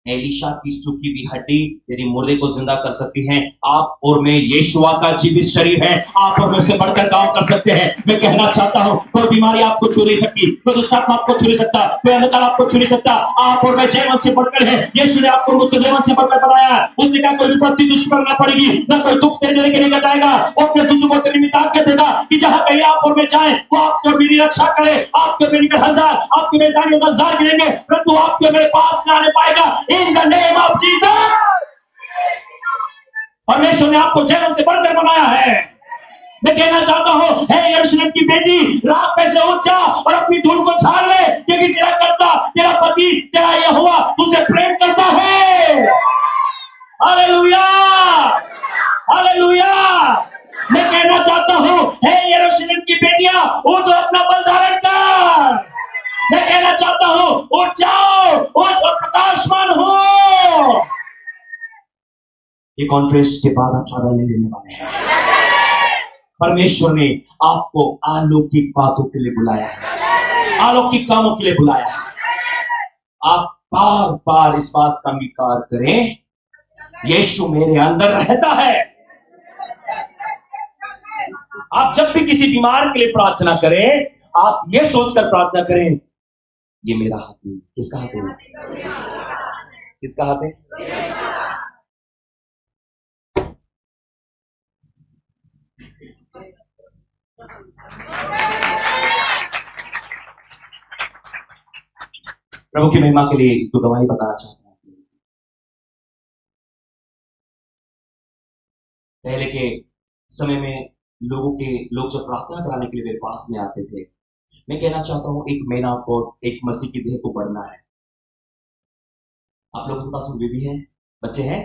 एलिशा की सूखी हुई हड्डी यदि मुर्दे को जिंदा कर सकती है, आप और मैं यीशुआ का जीवित शरीर है, आप और मैं से बढ़कर काम कर सकते हैं। मैं कहना चाहता हूं कोई बीमारी आपको छू नहीं सकती, कोई दुष्टात्मा आपको छू नहीं सकता, कोई अंधकार आपको छू नहीं सकता। आप और मैं जीवन से बढ़कर है। यीशु ने आपको मुझको जीवन से बढ़कर बनाया है। उसने कहा कोई विपत्ति तुझ पर ना पड़ेगी, ना कोई दुख तेरे देने के लिए घटाएगा। वो अपने दूत को तेरे निमित्त आज्ञा देगा कि जहां कहीं आप और मैं जाए वो आपको मेरी रक्षा करे। आपके मेरी 1000 आपके मेरे दानियों 10,000 गिरेंगे परंतु आपके मेरे पास ना आने पाएगा। इन द नेम ऑफ जीसस। परमेश्वर ने आपको जीवन से बढ़कर बनाया है। मैं कहना चाहता हूं हे यरूशलेम की बेटी, रात में से उठ जा और अपनी धूल को झाड़ ले, क्योंकि तेरा कर्ता तेरा पति तेरा यहोवा तुझसे प्रेम करता है। Hallelujah, hallelujah. मैं कहना चाहता हूं हे यरूशलेम की बेटियां, उठ अपना बल धारण कर। मैं कहना चाहता हूं उठ जाओ, उठ और प्रकाशमान हो। ये कॉन्फ्रेंस के बाद आप सादा ले लेने वाले हैं। परमेश्वर ने आपको अलौकिक बातों के लिए बुलाया है, अलौकिक कामों के लिए बुलाया है। आप बार बार इस बात का अंगीकार करें, यीशु मेरे अंदर रहता है। आप जब भी किसी बीमार के लिए प्रार्थना करें, आप ये सोचकर प्रार्थना करें ये मेरा हाथ नहीं, किसका हाथ है? किसका हाथ है? प्रभु की महिमा के लिए एक तो गवाही बताना चाहता हूं। पहले के समय में लोग जब प्रार्थना कराने के लिए मेरे पास में आते थे, मैं कहना चाहता हूं एक मैन ऑफ गॉड, एक मसीह की देह को बढ़ना है। आप लोगों के पास में बेबी है, बच्चे हैं।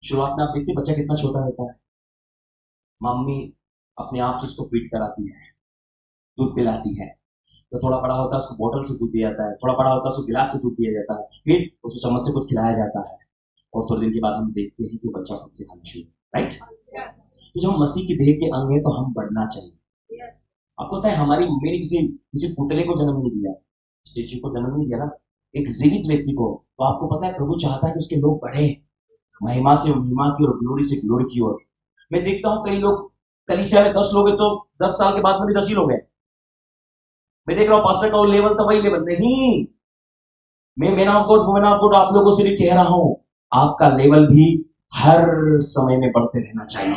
शुरुआत में आप देखते बच्चा कितना छोटा रहता है, मम्मी अपने आप से उसको फीड कराती है, दूध पिलाती है। तो थोड़ा बड़ा होता है उसको बोतल से दूध दिया जाता है, थोड़ा बड़ा होता है उसको गिलास से दूध दिया जाता है, फिर उसको चम्मच से कुछ खिलाया जाता है, और थोड़े दिन के बाद हम देखते हैं कि बच्चा खुद से खाना शुरू, राइट। तो जब हम मसीह की देह के अंग है तो हम बढ़ना चाहिए। आपको पता है हमारी मम्मी ने किसी किसी पुतले को जन्म नहीं दिया, स्टेच्यू को जन्म नहीं दिया ना, एक जीवित व्यक्ति को। तो आपको पता है प्रभु चाहता है कि उसके लोग बढ़े, महिमा से महिमा की और ग्लोरी से ग्लोरी की ओर। मैं देखता हूँ कई लोग कलीसिया में 10 लोग हैं तो 10 साल के बाद में भी 10 ही लोग हैं। मैं देख रहा हूँ पास्टर का वो लेवल तो वही लेवल नहीं। मैं man of God women of God आप लोगों से भी कह रहा हूं, आपका लेवल भी हर समय में बढ़ते रहना चाहिए।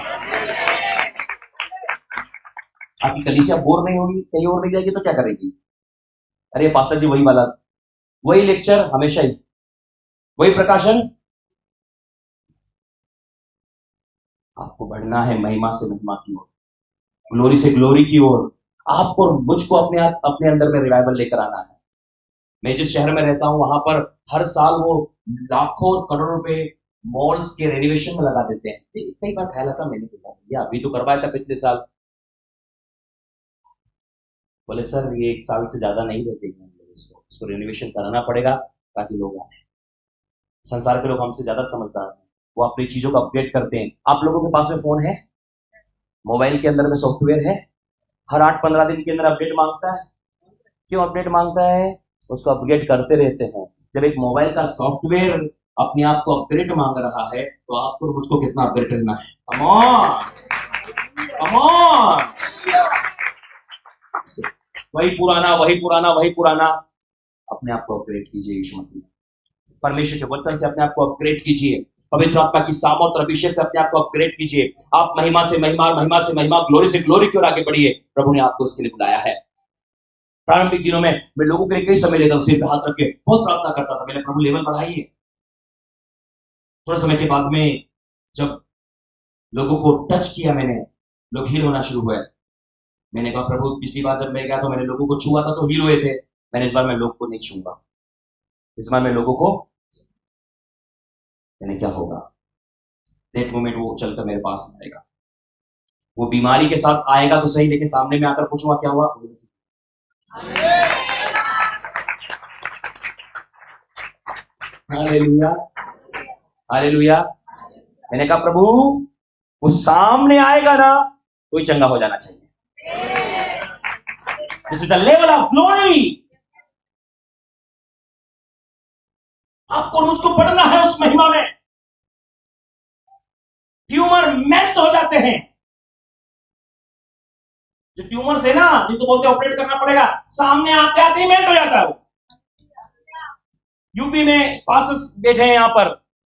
आपकी कलीसिया बोर नहीं होगी, कहीं और नहीं जाएगी तो क्या करेगी? अरे पास्टर जी वही वाला, वही लेक्चर हमेशा ही, वही प्रकाशन। आपको बढ़ना है महिमा से महिमा की ओर, ग्लोरी से ग्लोरी की ओर। आपको और मुझको अपने अंदर में रिवाइवल लेकर आना है। मैं जिस शहर में रहता हूं वहां पर हर साल वो लाखों और करोड़ों रुपए मॉल्स के रेनोवेशन में लगा देते हैं। कई बार ख्याल आता मैंने बोला भैया अभी तो करवाया था पिछले साल। बोले सर ये 1 साल से ज्यादा नहीं रहते हैं इसको। उसको रिनोवेशन कराना पड़ेगा ताकि लोग आए। संसार के लोग हमसे ज्यादा समझदार हैं, वो अपनी चीजों को अपडेट करते हैं। आप लोगों के पास में फोन है, मोबाइल के अंदर में सॉफ्टवेयर है, हर 8-15 दिन के अंदर अपडेट मांगता है। क्यों अपडेट मांगता है? उसको अपडेट करते रहते हैं। जब एक मोबाइल का सॉफ्टवेयर अपने आप को अपग्रेड मांग रहा है तो आपको और मुझको कितना अपग्रेड करना है? Come on, come on. वही पुराना, वही पुराना, वही पुराना। अपने आप को अपग्रेड कीजिए यीशु मसीह, परमेश्वर के वचन से अपने आप को अपग्रेड कीजिए, पवित्र आत्मा की सामर्थ और अभिषेक से अपने आप को अपग्रेड कीजिए। आप महिमा से महिमा, महिमा से महिमा, ग्लोरी से ग्लोरी की ओर आगे बढ़िए। प्रभु ने आपको इसके लिए बुलाया है। प्रारंभिक दिनों में मैं लोगों के लिए कई समय लेता, सिर पे हाथ रख के बहुत प्रार्थना करता था, मैंने प्रभु लेवल बढ़ाइए। थोड़ा समय के बाद में जब लोगों को टच किया मैंने, लोग हील होना शुरू हुए। मैंने कहा प्रभु, पिछली बार जब मैं गया तो मैंने लोगों को छुआ था तो हील हुए थे, मैंने इस बार मैं लोगों को नहीं छूंगा। इस बार मैं लोगों को, मैंने क्या होगा? दैट मोमेंट वो चलकर मेरे पास में आएगा, वो बीमारी के साथ आएगा तो सही, लेकिन सामने में आकर पूछूंगा क्या हुआ। Hallelujah, hallelujah. मैंने कहा प्रभु, वो सामने आएगा ना तो ही चंगा हो जाना चाहिए। This is the level of glory. आपको मुझको बढ़ना है उस महिमा में। ट्यूमर मेल्ट हो जाते हैं। जो ट्यूमर से ना, जिनको बोलते हैं ऑपरेट करना पड़ेगा, सामने आते आते ही मेल्ट हो जाता है वो। यूपी में पास बैठे हैं यहाँ पर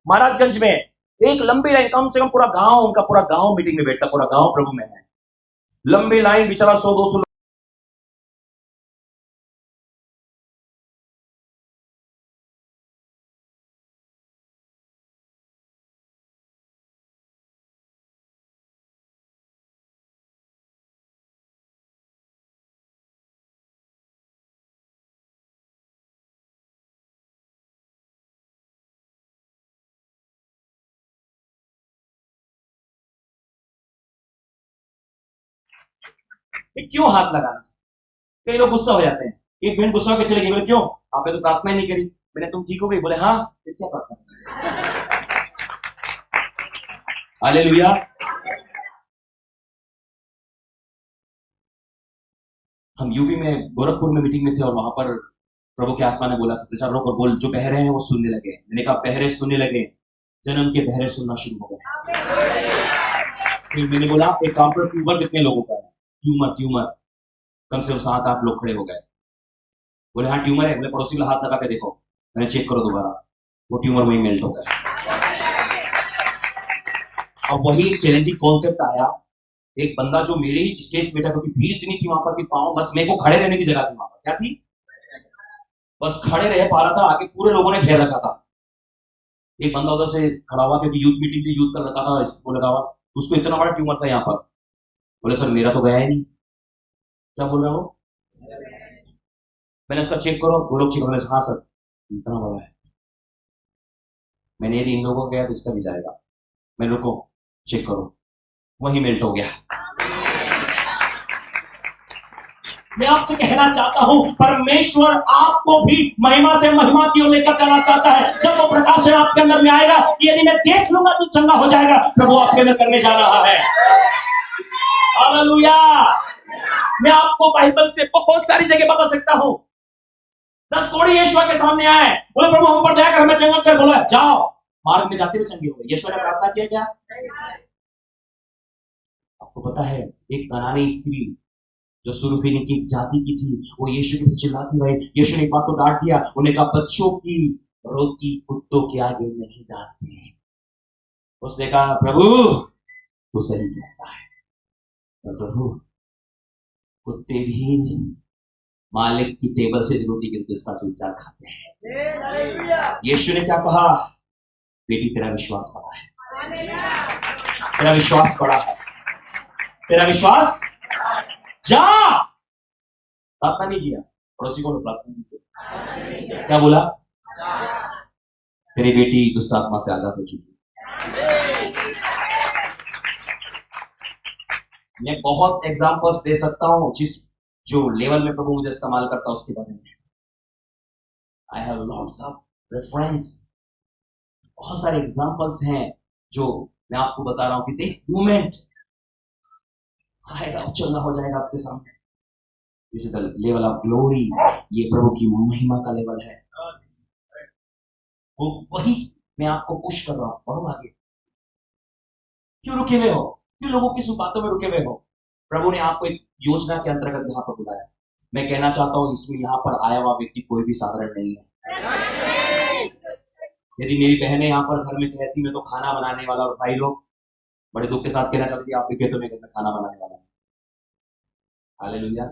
महाराजगंज में, एक लंबी लाइन, कम से कम पूरा गांव, उनका पूरा गांव मीटिंग में बैठता, पूरा गांव प्रभु में है। लंबी लाइन, बेचारा 100-200 क्यों हाथ लगाना? कई लोग गुस्सा हो जाते हैं। एक बहन गुस्सा होकर चले गई, बोले क्यों? आपने तो प्रार्थना ही नहीं करी। मैंने, तुम ठीक हो गई? बोले हाँ। फिर क्या प्रार्थना? हालेलुया। हम यूपी में गोरखपुर में मीटिंग में थे और वहां पर प्रभु के आत्मा ने बोला कि प्रचार रोक और बोल, जो बहरे हैं वो सुनने लगे। मैंने कहा बहरे सुनने लगे, जन्म के बहरे सुनना शुरू हो गए। फिर मैंने बोला एक काम पर, ट्यूमर कितने लोगों का है? ट्यूमर, ट्यूमर कम से कम 7-8 लोग खड़े हो गए। बोले हाँ ट्यूमर है। बोले पड़ोसी का हाथ लगा के देखो। मैंने चेक करो दोबारा, वो ट्यूमर वही मेल्ट हो गया। अब वही एक चैलेंजिंग कॉन्सेप्ट आया। एक बंदा जो मेरे ही स्टेज पे बैठा, क्योंकि भीड़ इतनी थी वहां पर कि पाँव, बस मेरे को खड़े रहने की जगह थी वहां पर। क्या थी? बस खड़े रह पा रहा था, आगे पूरे लोगों ने घेर रखा था। एक बंदा उधर से खड़ा हुआ, क्योंकि यूथ मीटिंग थी, यूथ का लगा था, इसको लगा हुआ, उसको इतना बड़ा ट्यूमर था यहाँ पर। बोले सर मेरा तो गया ही नहीं। क्या बोल रहा हो? मैंने उसका चेक करो, वो लोग चेक करो, हाँ सर इतना बड़ा है। मैंने यदि इन लोगों को गया तो इसका भी जाएगा। मैं, रुको चेक करो, वही मेल्ट हो गया। मैं आपसे कहना चाहता हूं, परमेश्वर आपको भी महिमा से महिमा की ओर लेकर जाना चाहता है। जब वो प्रकाश आपके अंदर में आएगा, यदि मैं देख लूंगा तो चंगा हो जाएगा, प्रभु आपके अंदर करने जा रहा है। हालेलुया। मैं आपको बाइबल से बहुत सारी जगह बता सकता हूं। 10 कोढ़ी यीशु के सामने आए, बोले प्रभु हम पर दया कर, हमें चंगा कर। बोला जाओ, मार्ग में जाते हुए चंगे हो गए। यीशु ने प्रार्थना किया क्या? आपको पता है एक कनानी स्त्री जो सुरूफीनी की जाति की थी, वो यीशु के पीछे चिल्लाती रही। यीशु ने एक बार तो डांट दिया, उन्हें कहा बच्चों की रोटी कुत्तों के आगे नहीं डालते। उसने कहा प्रभु तू सही कहता है, प्रभु कुत्ते भी मालिक की टेबल से रोटी गिरते उसका चूर-चार खाते हैं। यीशु ने क्या कहा? बेटी तेरा विश्वास बड़ा है, तेरा विश्वास बड़ा है, तेरा विश्वास, जा। प्रार्थना नहीं किया, पड़ोसी को प्रार्थना नहीं किया, क्या बोला? तेरी बेटी दुष्ट आत्मा से आजाद हो चुकी है। मैं बहुत एग्जांपल्स दे सकता हूं, जिस जो लेवल में प्रभु मुझे इस्तेमाल करता है उसके बारे में। I have lots of reference, बहुत सारे एग्जांपल्स हैं जो मैं आपको बता रहा हूं कि देख मूवमेंट आएगा, चलना हो जाएगा आपके सामने। This is the level of glory, ये प्रभु की महिमा का लेवल है। वो वही मैं आपको पुश कर रहा हूं, बढ़ो आगे। क्यों रुके हुए हो? क्यों लोगों की बातों में रुके हुए हो? प्रभु ने आपको एक योजना के अंतर्गत यहाँ पर बुलाया। मैं कहना चाहता हूं इसमें यहाँ पर आया हुआ व्यक्ति कोई भी साधारण नहीं है। यदि मेरी बहनें यहाँ पर घर में कहती मैं तो खाना बनाने वाला, और भाई लोग बड़े दुख के साथ कहना चाहते हैं आप भी कहते हो मैं घर में खाना बनाने वाला हूं। हालेलुया।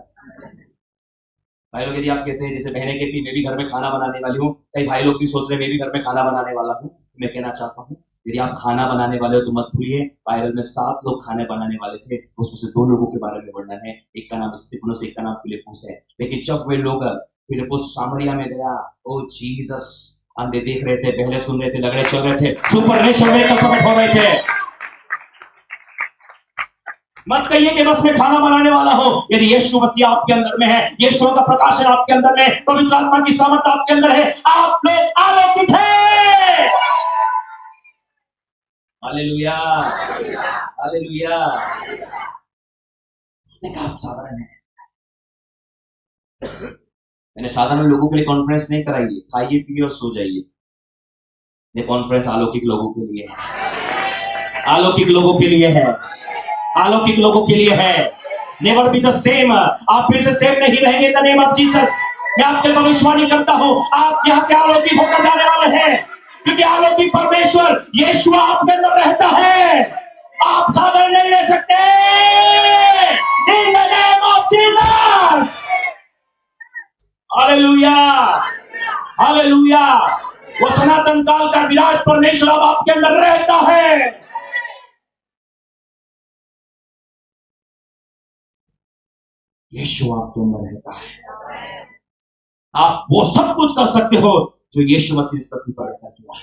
भाई लोग यदि आप कहते हैं, जैसे बहनें कहती मैं भी घर में खाना बनाने वाली हूँ, कई भाई लोग भी सोच रहे मैं भी घर में खाना बनाने वाला हूँ, तो मैं कहना चाहता हूँ यदि आप खाना बनाने वाले हो तो मत भूलिए बाइबल में 7 लोग खाने बनाने वाले थे, उसमें से 2 लोगों के बारे में वर्णन है। एक का नाम स्तिफनुस, एक का नाम फिलिपुस है। लेकिन जब वे लोग फिलिपुस सामरिया में गया, ओ जीसस, अंधे देख रहे थे, पहले सुन रहे थे, लगड़े चल रहे थे, सुपरनेचुरल मिरेकल प्रकट हो रहे थे। मत कहिए कि बस मैं खाना बनाने वाला हो। यदि यीशु मसीह आपके अंदर में है, यीशु का प्रकाशन आपके अंदर में, पवित्र आत्मा की सामर्थ आपके अंदर है, आप लोग आलोकित हैं। Hallelujah, hallelujah. आप साधारण है। मैंने साधारण लोगों के लिए कॉन्फ्रेंस नहीं कराई है, खाइए पिए और सो जाइए। ये कॉन्फ्रेंस अलौकिक लोगों के लिए है, अलौकिक लोगों के लिए है, अलौकिक लोगों के लिए है। नेवर बी द सेम, आप फिर से सेम नहीं रहेंगे इन द नेम ऑफ जीसस। मैं आपके भविष्यवाणी करता हूं, आप यहां से अलौकिक होकर जाने वाले हैं, क्योंकि अलौकिक परमेश्वर यीशु आप में अंदर रहता है। आप साधारण नहीं रह सकते इन the name of Jesus. Hallelujah, hallelujah. वो सनातन काल का विराट परमेश्वर अब आपके अंदर रहता है। यीशु आपके अंदर रहता है। आप वो सब कुछ कर सकते हो जो यीशु मसीह इस पृथ्वी पर रहता किया।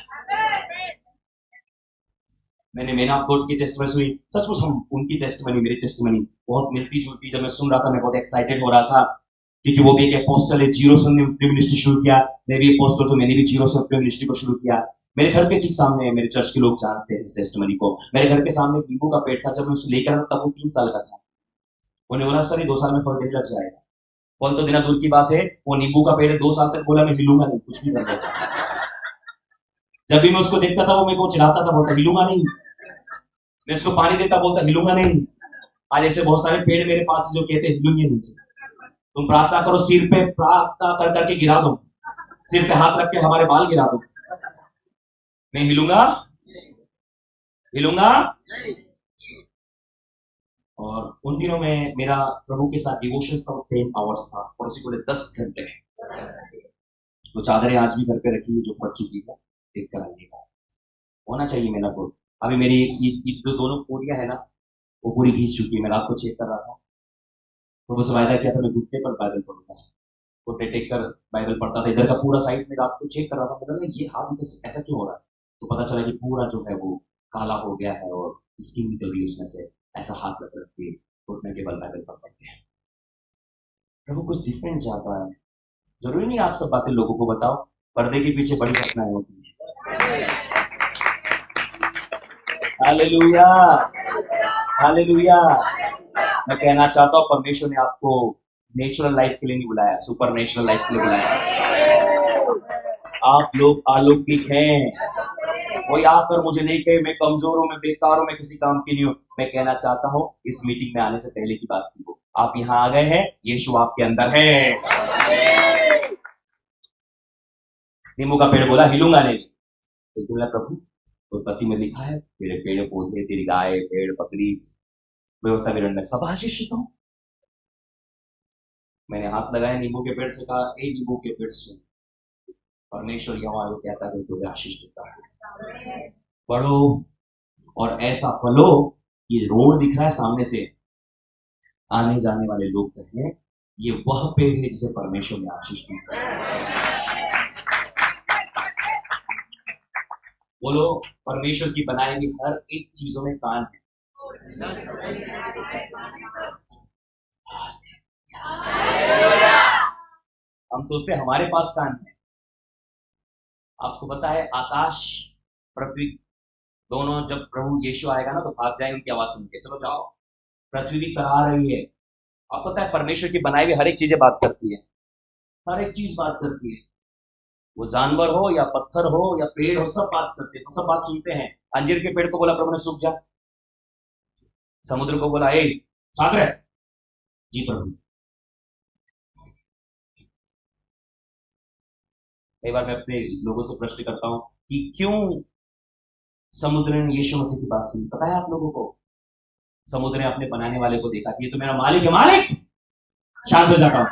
मैंने मेना कोट की टेस्टमनी सुनी, सचमुच हम उनकी टेस्टमनी मेरी टेस्टमनी बहुत मिलती जुलती। जब मैं सुन रहा था मैं बहुत एक्साइटेड हो रहा था, क्योंकि वो भी एक अपोस्टल है, जीरो से मिनिस्ट्री शुरू किया। मैं भी अपोस्टल, तो मैंने भी जीरो से मिनिस्ट्री को शुरू किया। मेरे घर के ठीक सामने, मेरे चर्च के लोग जानते हैं इस टेस्टमनी को। मेरे घर के सामने नींबू का पेड़ था, जब मैं उसे लेकर तब वो 3 साल का था। उन्होंने बोला सर ये 2 साल में फल देने लग जाएगा। फल तो देना दूर की बात है, वो नींबू का पेड़ 2 साल तक बोला मैं हिलूंगा नहीं, कुछ भी कर लेगा। जब भी मैं उसको देखता था वो मेरे को चिढ़ाता था, बोलता हिलूंगा नहीं। मैं उसको पानी देता, बोलता हिलूंगा नहीं। आज ऐसे बहुत सारे पेड़ मेरे पास जो कहते हिलूंगे नीचे। तुम प्रार्थना करो, सिर पे प्रार्थना कर करके गिरा दो, सिर पे हाथ रख के हमारे बाल गिरा दो, मैं हिलूंगा, हिलूंगा। और उन दिनों में मेरा प्रभु के साथ डिवोशन था, 10 आवर्स था, और उसी को 10 घंटे। तो चादरें आज भी घर पे रखी है जो फट चुकी है, देख कर आइए का होना चाहिए मेरा को। अभी मेरी ये जो दोनों पूरियां है ना, वो पूरी घींच चुकी है। मैं रात को चेक कर रहा था, तो मुझसे वायदा किया था मैं घुटने पर बाइबल पढ़ूंगा, घुटने टेक कर बाइबल पढ़ता था। इधर का पूरा साइड में रात को चेक कर रहा था, मतलब ये हाथ ऐसा क्यों हो रहा है? तो पता चला कि पूरा जो है वो काला हो गया है और स्किन निकल रही है उसमें से। ऐसा हाथ रख के घुटने के बल बाइबल पढ़ के प्रभु कुछ डिफरेंट चाहता है। जरूरी नहीं आप सब बातें लोगों को बताओ, पर्दे के पीछे बड़ी घटनाएं होती है। Hallelujah, hallelujah. मैं कहना चाहता हूँ परमेश्वर ने आपको नेचुरल लाइफ के लिए नहीं बुलाया, सुपर नेचुरल लाइफ के लिए बुलाया। आप लोग अलौकिक हैं। कोई आकर मुझे नहीं कहे मैं कमजोर हूं, मैं बेकार हूं, मैं किसी काम की नहीं हूं। मैं कहना चाहता हूं इस मीटिंग में आने से पहले की बात थी वो, आप यहां आ गए हैं, यीशु आपके अंदर है। नींबू का पेड़ बोला हिलूंगा नहीं, लेकिन बोला प्रभु उत्पत्ति में लिखा है तेरे पेड़ पौधे, तेरी गाय पेड़ बकरी व्यवस्था विवरण में सब आशीषित हो। मैंने हाथ लगाया नींबू के पेड़ से, कहा ए नींबू के पेड़ सुन, परमेश्वर यहोवा वो कहता है तुम्हें आशीष देता है, बढ़ो और ऐसा फलो। ये रोड दिख रहा है सामने से, आने जाने वाले लोग कहें ये वह पेड़ है जिसे परमेश्वर ने आशीष दी। बोलो परमेश्वर की बनाई हुई हर एक चीजों में कान है। हम सोचते हमारे पास कान है, आपको पता है आकाश पृथ्वी दोनों जब प्रभु यीशु आएगा ना तो भाग जाए उनकी आवाज सुन के, चलो जाओ। पृथ्वी भी करा रही है। आपको पता है परमेश्वर की बनाई हुई हर एक चीजें बात करती है, हर एक चीज बात करती है। वो जानवर हो या पत्थर हो या पेड़ हो, सब बात करते हैं, सब बात सुनते हैं। अंजीर के पेड़ को बोला प्रभु ने सूख जा, समुद्र को बोला ए साथ रह, जी प्रभु। कई बार मैं अपने लोगों से प्रश्न करता हूं कि क्यों समुद्र ने यीशु मसीह की बात सुनी। पता है आप लोगों को, समुद्र ने अपने बनाने वाले को देखा कि ये तो मेरा मालिक है, मालिक शांत हो जाता हूं।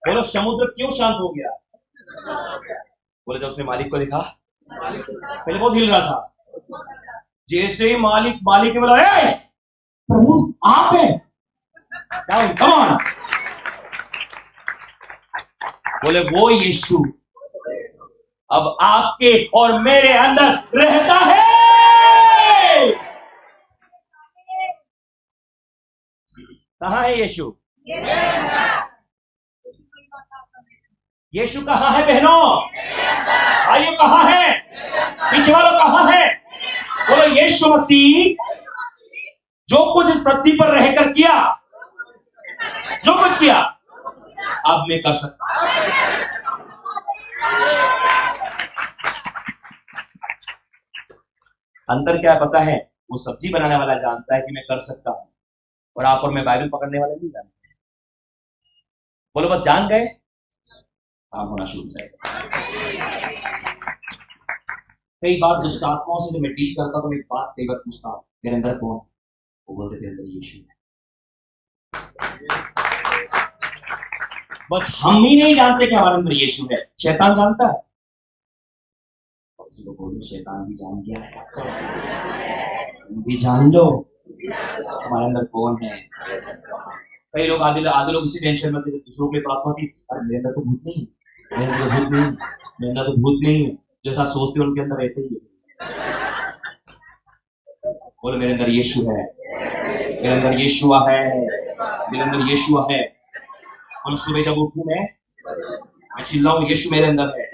बोलो समुद्र क्यों शांत हो गया? बोले जब उसने मालिक को देखा, पहले बहुत हिल रहा था, जैसे ही मालिक ने बोला ए प्रभु आप है, कम ऑन। बोले वो यीशु अब आपके और मेरे अंदर रहता है। कहां है यीशु? यीशु कहां है बहनों? भाइयों कहां है? पीछे वालों कहां है? बोलो यीशु मसीह जो कुछ इस पृथ्वी पर रहकर किया, जो कुछ किया अब मैं कर सकता हूं। अंतर क्या है पता है? वो सब्जी बनाने वाला जानता है कि मैं कर सकता हूं, और आप और मैं बाइबल पकड़ने वाले नहीं जानते। बोलो बस जान गए, काम होना शुरू हो जाएगा। कई बार दुष्ट आत्माओं से जब मैं डील करता तो मैं एक बात कई बार पूछता हूं, मेरे अंदर कौन? वो बोलते थे अंदर यीशु है। बस हम ही नहीं जानते कि हमारे अंदर यीशु है, शैतान जानता है। बोलो शैतान भी जान गया है, तुम भी जान लो हमारे अंदर कौन है। कई लोग आधे लोग इसी टेंशन में थे, दूसरों के प्रार्थना थी, अरे मेरे अंदर तो भूत नहीं, मेरे अंदर तो भूत नहीं, मेरे अंदर तो भूत नहीं, जैसा सोचते उनके अंदर रहते ही है। बोलो मेरे अंदर यीशु है, मेरे अंदर यीशुआ है, मेरे अंदर यीशुआ है। और सुबह जब उठूं मैं चिल्लाऊं यीशु मेरे अंदर है।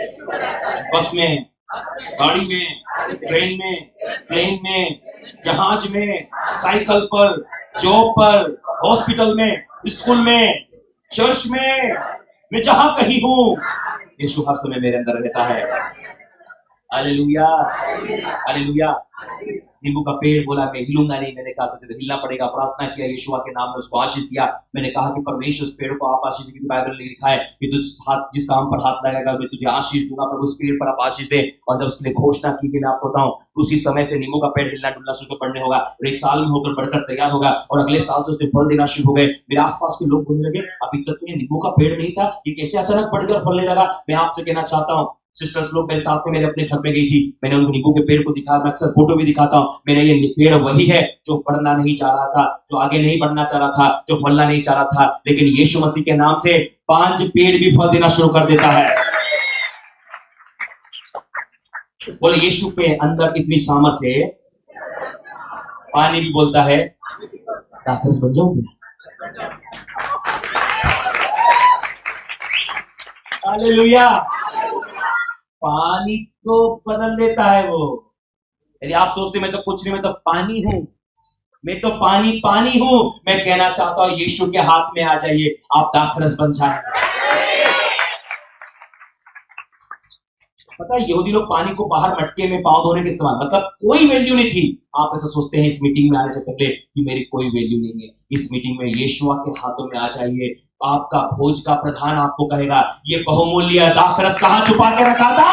बस में, गाड़ी में, ट्रेन में, प्लेन में, जहाज में, साइकिल पर, जॉब पर, हॉस्पिटल में, स्कूल में, चर्च में, मैं जहां कहीं हूं यीशु हर समय मेरे अंदर रहता है। Hallelujah, hallelujah. नींबू का पेड़ बोला मैं हिलूंगा नहीं, मैंने कहा तुझे हिलना पड़ेगा। प्रार्थना किया, यीशुआ के नाम में उसको आशीष दिया। मैंने कहा कि परमेश्वर उस पेड़ को आप आशीष दी, बाइबल में लिखा है कि तू जिस काम पर हाथ लगाएगा मैं तुझे आशीष दूंगा। प्रभु उस पेड़ पर आप आशीष दे। और जब उसने घोषणा की कि मैं आपको बताऊं, उसी समय से नींबू का पेड़ हिलना डुलना शुरू पड़ने होगा और एक साल में होकर बढ़कर तैयार होगा और अगले साल से उसने फल देना शुरू हो गए। मेरे आसपास के लोग बोलने लगे अभी तक ये नींबू का पेड़ नहीं था, ये कैसे अचानक बढ़कर फलने लगा। मैं आपसे कहना चाहता हूँ, सिस्टर्स लोग मेरे साथ में मेरे अपने घर में गई थी, मैंने उनको नींबू के पेड़ को दिखाया, मैं अक्सर फोटो भी दिखाता हूँ। मेरा ये पेड़ वही है जो बढ़ना नहीं चाह रहा था, जो आगे नहीं बढ़ना चाह रहा था, जो फलना नहीं चाह रहा था, लेकिन यीशु मसीह के नाम से 5 पेड़ भी फल देना शुरू कर देता है। बोले यीशु के अंदर इतनी सामर्थ है, पानी भी बोलता है राक्षस बन जाऊंगा। हालेलुया। पानी को बदल देता है वो। यदि आप सोचते मैं तो कुछ नहीं, मैं तो पानी हूं, मैं तो पानी हूं, मैं कहना चाहता हूं यीशु के हाथ में आ जाइए, आप दाखरस बन जाए। पता है यहूदी लोग पानी को बाहर मटके में पांव धोने के इस्तेमाल, मतलब कोई वैल्यू नहीं थी। आप ऐसा सोचते हैं इस मीटिंग में आने से पहले कि मेरी कोई वैल्यू नहीं है। इस मीटिंग में यीशुआ के हाथों में आ जाइए। आपका भोज का प्रधान आपको कहेगा ये बहुमूल्य दाखरस कहां छुपा के रखा था।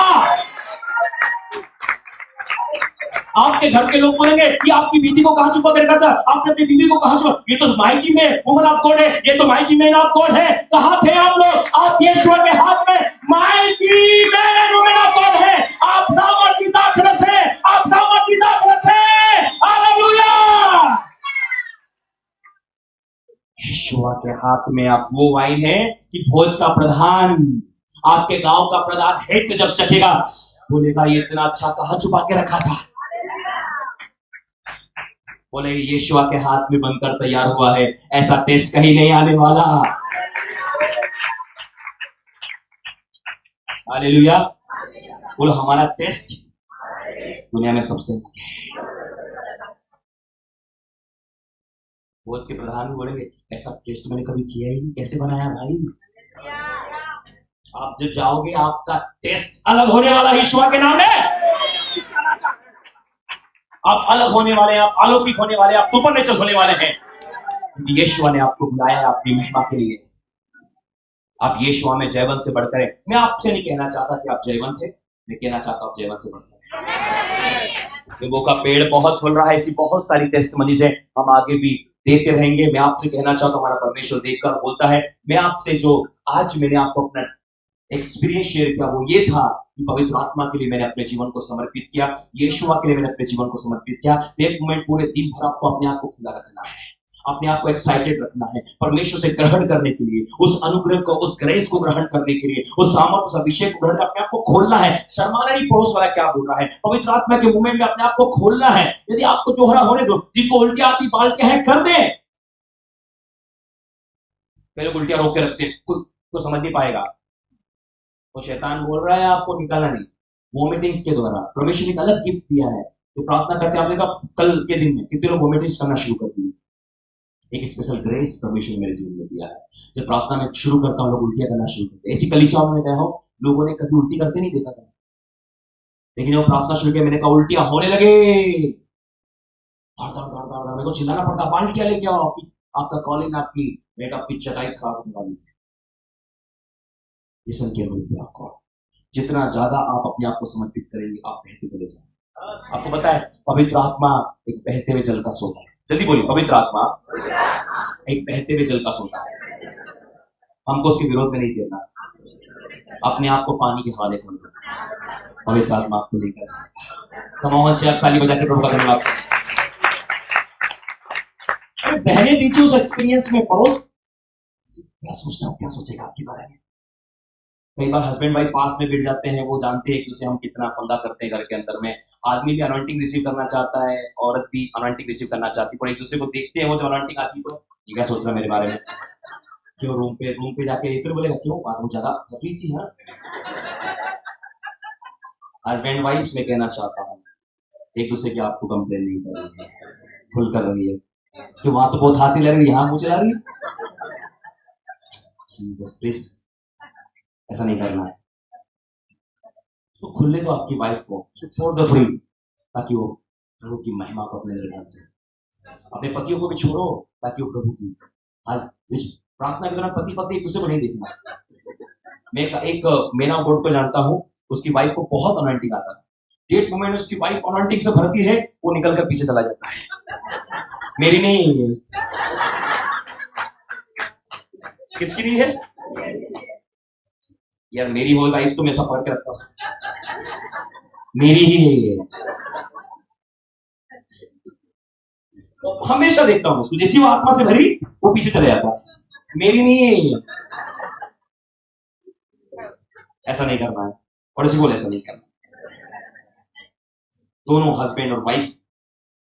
आपके घर के लोग बोलेंगे कि आपकी बेटी को कहां छुपा के रखा था, आपने अपनी बीवी को कहां छुपा, ये तो माइटी में वुमन ऑफ गॉड है, ये तो माइटी मैन ऑफ गॉड है। कहां थे आप लोग? आप यीशु के हाथ में mighty man and woman of God है। आप दामद की दाखरस है, आप दामद की दाखरस है। हालेलुया। यीशुआ के हाथ में आप वो वाइन है कि भोज का प्रधान, आपके गांव का प्रधान हेड जब चखेगा बोलेगा ये इतना अच्छा कहां छुपा के रखा था। बोले यीशुआ के हाथ में बनकर तैयार हुआ है, ऐसा टेस्ट कहीं नहीं आने वाला। हालेलुया। बोलो हमारा टेस्ट दुनिया में सबसे बोझ के प्रधान भी बोलेंगे ऐसा टेस्ट मैंने कभी किया ही नहीं, कैसे बनाया भाई। आप जब जाओगे आपका टेस्ट अलग होने वाला यीशुआ के नाम में। आप अलग होने वाले हैं, आप अलौकिक होने वाले हैं, आप सुपरनेचुरल होने वाले हैं, क्योंकि यीशुआ ने आपको बुलाया है अपनी महिमा के लिए। आप यीशुआ में जयवंत से बढ़कर है। मैं आपसे नहीं कहना चाहता कि आप जयवंत है, मैं कहना चाहता हूं आप जयवंत से बढ़कर। नींबू का पेड़ बहुत फूल रहा है, ऐसी बहुत सारी टेस्टमनी है, हम आगे भी देते रहेंगे। मैं आपसे कहना चाहता हूं, हमारा परमेश्वर देखकर बोलता है। मैं आपसे जो आज मैंने आपको अपना एक्सपीरियंस शेयर किया वो ये था कि पवित्र आत्मा के लिए मैंने अपने जीवन को समर्पित किया, यीशुआ के लिए मैंने अपने जीवन को समर्पित किया। एक मोमेंट पूरे दिन भर आपको अपने आप को खुला रखना है, अपने आप को एक्साइटेड रखना है परमेश्वर से ग्रहण करने के लिए, उस अनुग्रह को, उस ग्रेस को ग्रहण करने के लिए, उस सामर्थ, उस अभिषेक को ग्रहण कर अपने आप को खोलना है। शर्माना नहीं पड़ोस वाला क्या बोल रहा है, पवित्र आत्मा के मूवमेंट में अपने आप को खोलना है। यदि आपको जोहरा होने दो, जिनको उल्टी आती बाल्टियां हैं कर दे। पहले उल्टियां रोक के रखते, कोई समझ नहीं पाएगा। तो शैतान बोल रहा है आपको निकालना नहीं, वोमिटिंग्स के द्वारा परमेश्वर ने एक अलग गिफ्ट दिया है। तो प्रार्थना करते आपने कहा कल के दिन में कितने लोग वोमिटिंग्स करना शुरू कर दिए। एक स्पेशल ग्रेस परमेश्वर ने मेरे जीवन में दिया है। जब प्रार्थना में शुरू करता हूँ लोग उल्टियां करना शुरू करते हैं। ऐसी कलीसियाओं में गया हूँ, लोगों ने कभी उल्टी करते नहीं देखा था, लेकिन जब प्रार्थना शुरू किया मैंने कहा उल्टियां होने लगे, मेरे को चिल्लाना पड़ता बाल्टियां लेके आओ, आपका कॉलिंग, आपकी बेटा, आपकी चटाई खराब होने वाली है। लिसन केयरफुली आपको, जितना ज्यादा आप अपने आप को समर्पित करेंगे आप बहते चले जाएंगे। आपको पता है पवित्र आत्मा एक बहते हुए जल का सोता है। जल्दी बोलिए, पवित्र आत्मा एक बहते हुए जल का सोता है। हमको उसके विरोध में नहीं देना, अपने आप को पानी के हवाले कर दो, पवित्र आत्मा आपको लेकर जाएगा। कमाओ ताली बजा के प्रभु का धन्यवाद। बहने दीजिए उस एक्सपीरियंस में। पड़ोस क्या सोचना, क्या सोचेगा आपके बारे में। कई बार हस्बैंड वाइफ पास में बैठ जाते हैं, वो जानते हैं कि उसे हम कितना पंगा करते हैं घर के अंदर में। आदमी भी अनॉइंटिंग रिसीव करना चाहता है, औरत भी अनॉइंटिंग रिसीव करना चाहती है, पर एक दूसरे को देखते हैं, वो जब अनॉइंटिंग आती है तो ये क्या सोच रहा है मेरे बारे में। क्यों रूम पे जाके इतना बोलेगा, क्यों बात मुझे ज्यादा कर रही थी। हाँ, हस्बैंड वाइफ में कहना चाहता हूँ एक दूसरे की आपको कंप्लेन नहीं कर रही है, खुल कर रही है। तो वहां तो बहुत हाथी लग रही है, यहाँ मुझे चला रही है। जीसस क्राइस्ट, ऐसा नहीं करना है। तो खुलने दो आपकी वाइफ को, छोड़ दो फ्री, ताकि वो प्रभु की महिमा को अपने निर्धार से। अपने पतियों को भी छोड़ो ताकि वो प्रभु की आज प्रार्थना के दौरान पति पत्नी एक दूसरे को नहीं देखना। मैं एक मेरा बोर्ड को जानता हूँ, उसकी वाइफ को बहुत अनॉइंटिंग आता है। डेट मोमेंट उसकी वाइफ अनॉइंटिंग से भरती है, वो निकल कर पीछे चला जाता है। मेरी नहीं, किसकी नहीं है यार, मेरी हो लाइफ तो मैं ऐसा पढ़ के रखता हूं, मेरी ही है ये। तो हमेशा देखता हूं उसको, जैसी वो आत्मा से भरी वो पीछे चले जाता है, मेरी नहीं है ये। ऐसा नहीं करना है, और इसी बोले ऐसा नहीं करना। दोनों हस्बैंड और वाइफ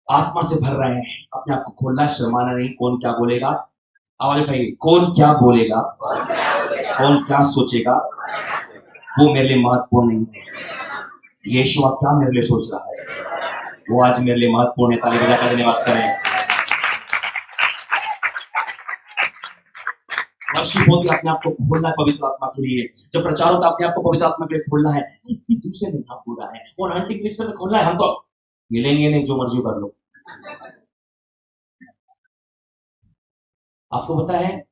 आत्मा से भर रहे हैं, अपने आप को खोलना, शर्माना नहीं। कौन क्या बोलेगा, आवाज उठाइए, कौन क्या बोलेगा, कौन क्या सोचेगा, वो मेरे लिए महत्वपूर्ण नहीं है। यीशुआ क्या मेरे लिए सोच रहा है वो आज मेरे लिए महत्वपूर्ण है। ताली बजाकर धन्यवाद करें। वर्शिप होती है अपने आप को खोलना है पवित्र आत्मा के लिए। जब प्रचार होता है अपने आप को पवित्र आत्मा के लिए खोलना है। इतनी दूसरे में ना खोला है, वो अनॉइंटिंग लिस्ट में खोलना है। हम तो मिलेंगे नहीं, जो मर्जी कर लो। आपको पता है